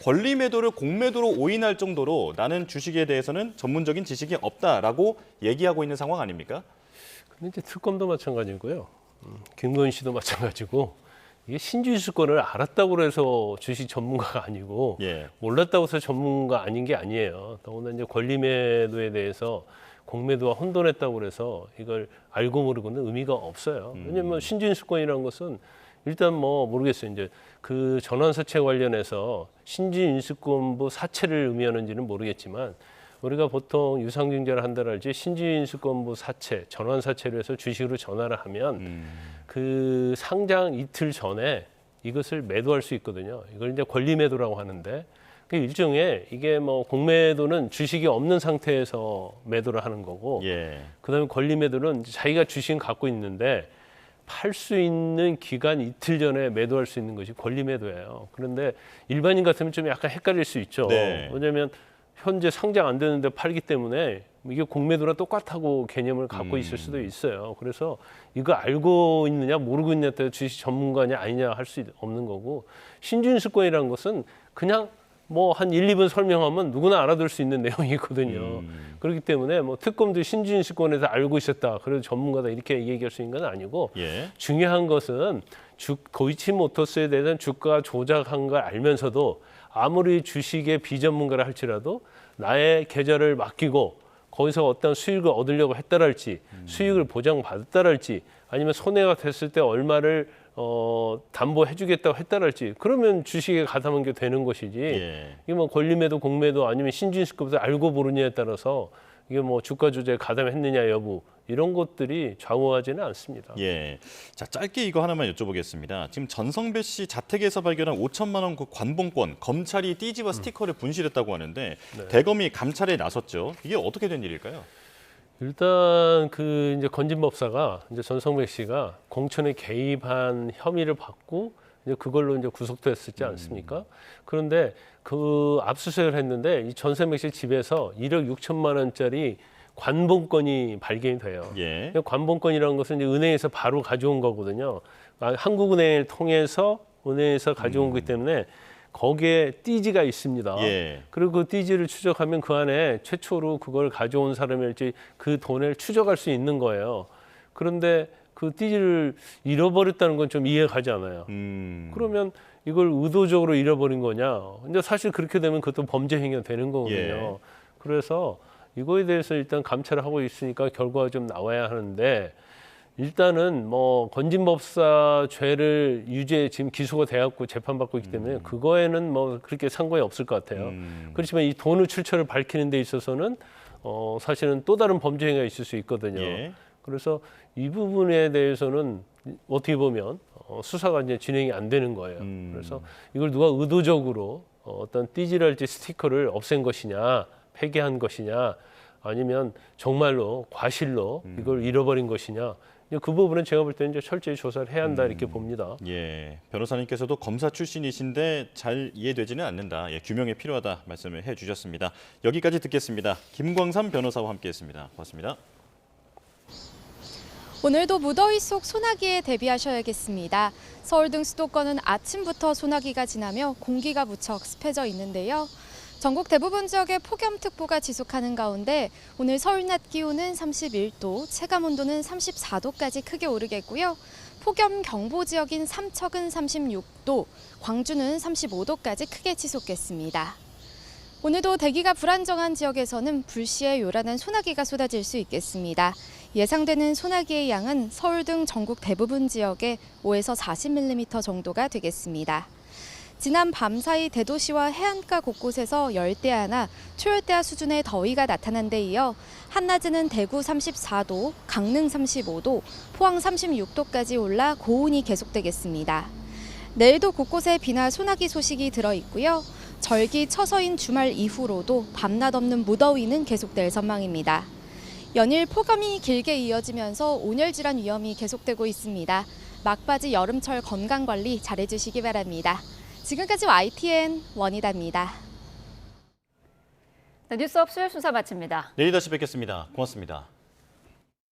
권리 매도를 공매도로 오인할 정도로 나는 주식에 대해서는 전문적인 지식이 없다라고 얘기하고 있는 상황 아닙니까? 근데 이제 특검도 마찬가지고요. 김건희 씨도 마찬가지고. 이게 신주인수권을 알았다고 해서 주식 전문가가 아니고 몰랐다고 해서 전문가 아닌 게 아니에요. 더구나 이제 권리매도에 대해서 공매도와 혼돈했다고 해서 이걸 알고 모르고는 의미가 없어요. 왜냐하면 신주인수권이라는 것은 일단 뭐 모르겠어요. 이제 그 전환사채 관련해서 신주인수권부 사채를 의미하는지는 모르겠지만 우리가 보통 유상증자를 한다라 할지 신주인수권부 사채, 전환사채로 해서 주식으로 전환을 하면 그 상장 이틀 전에 이것을 매도할 수 있거든요. 이걸 이제 권리매도라고 하는데 그 일종의 이게 뭐 공매도는 주식이 없는 상태에서 매도를 하는 거고 그다음에 권리매도는 자기가 주식을 갖고 있는데 팔 수 있는 기간 이틀 전에 매도할 수 있는 것이 권리매도예요. 그런데 일반인 같으면 좀 약간 헷갈릴 수 있죠. 왜냐하면 현재 상장 안 되는데 팔기 때문에 이게 공매도랑 똑같다고 개념을 갖고 있을 수도 있어요. 그래서 이거 알고 있느냐 모르고 있느냐에 따라 주식 전문가냐 아니냐 할 수 없는 거고 신주인수권이라는 것은 그냥 뭐 한 1, 2분 설명하면 누구나 알아들 수 있는 내용이거든요. 그렇기 때문에 뭐 특검도 신주인수권에서 알고 있었다. 그래도 전문가다 이렇게 얘기할 수 있는 건 아니고 중요한 것은 도이치모터스에 대한 주가 조작한 걸 알면서도 아무리 주식의 비전문가라 할지라도 나의 계좌를 맡기고 거기서 어떤 수익을 얻으려고 했다랄지 수익을 보장받았다랄지 아니면 손해가 됐을 때 얼마를 담보해주겠다고 했다랄지 그러면 주식에 가담한 게 되는 것이지 이게 뭐 권리매도 공매도 아니면 신주인수권부터 알고 모르냐에 따라서 이게 뭐 주가 조작에 가담했느냐 여부 이런 것들이 좌우하지는 않습니다. 자, 짧게 이거 하나만 여쭤보겠습니다. 지금 전성배 씨 자택에서 발견한 5천만 원 그 관봉권 검찰이 띠지와 스티커를 분실했다고 하는데 대검이 감찰에 나섰죠. 이게 어떻게 된 일일까요? 일단 그 이제 건진법사가 이제 전성배 씨가 공천에 개입한 혐의를 받고 이제 그걸로 이제 구속됐었지 않습니까? 그런데 그 압수수색을 했는데 이 전성배 씨 집에서 1억 6천만 원짜리 관봉권이 발견이 돼요. 관봉권이라는 것은 이제 은행에서 바로 가져온 거거든요. 한국은행을 통해서 은행에서 가져온 거기 때문에 거기에 띠지가 있습니다. 그리고 그 띠지를 추적하면 그 안에 최초로 그걸 가져온 사람일지 그 돈을 추적할 수 있는 거예요. 그런데 그 띠지를 잃어버렸다는 건 좀 이해가 가지 않아요. 그러면 이걸 의도적으로 잃어버린 거냐? 근데 사실 그렇게 되면 그것도 범죄 행위가 되는 거거든요. 그래서 이거에 대해서 일단 감찰을 하고 있으니까 결과가 좀 나와야 하는데 일단은 뭐 건진법사 죄를 유죄 지금 기소가 돼갖고 재판받고 있기 때문에 그거에는 뭐 그렇게 상관이 없을 것 같아요. 그렇지만 이 돈의 출처를 밝히는 데 있어서는 사실은 또 다른 범죄 행위가 있을 수 있거든요. 그래서 이 부분에 대해서는 어떻게 보면 수사가 이제 진행이 안 되는 거예요. 그래서 이걸 누가 의도적으로 어떤 띠지랄지 스티커를 없앤 것이냐, 폐기한 것이냐, 아니면 정말로 과실로 이걸 잃어버린 것이냐. 그 부분은 제가 볼 때는 이제 철저히 조사를 해야 한다 이렇게 봅니다. 변호사님께서도 검사 출신이신데 잘 이해되지는 않는다. 규명이 필요하다 말씀을 해주셨습니다. 여기까지 듣겠습니다. 김광삼 변호사와 함께했습니다. 고맙습니다. 오늘도 무더위 속 소나기에 대비하셔야겠습니다. 서울 등 수도권은 아침부터 소나기가 지나며 공기가 무척 습해져 있는데요. 전국 대부분 지역에 폭염특보가 지속하는 가운데 오늘 서울 낮 기온은 31도, 체감온도는 34도까지 크게 오르겠고요. 폭염 경보 지역인 삼척은 36도, 광주는 35도까지 크게 치솟겠습니다. 오늘도 대기가 불안정한 지역에서는 불시에 요란한 소나기가 쏟아질 수 있겠습니다. 예상되는 소나기의 양은 서울 등 전국 대부분 지역에 5에서 40mm 정도가 되겠습니다. 지난 밤 사이 대도시와 해안가 곳곳에서 열대야나 초열대야 수준의 더위가 나타난 데 이어 한낮에는 대구 34도, 강릉 35도, 포항 36도까지 올라 고온이 계속되겠습니다. 내일도 곳곳에 비나 소나기 소식이 들어있고요. 절기 처서인 주말 이후로도 밤낮 없는 무더위는 계속될 전망입니다. 연일 폭염이 길게 이어지면서 온열 질환 위험이 계속되고 있습니다. 막바지 여름철 건강관리 잘해주시기 바랍니다. 지금까지 YTN 원희다입니다. 네, 뉴스업실 수사 마칩니다. 내일 다시 뵙겠습니다. 고맙습니다.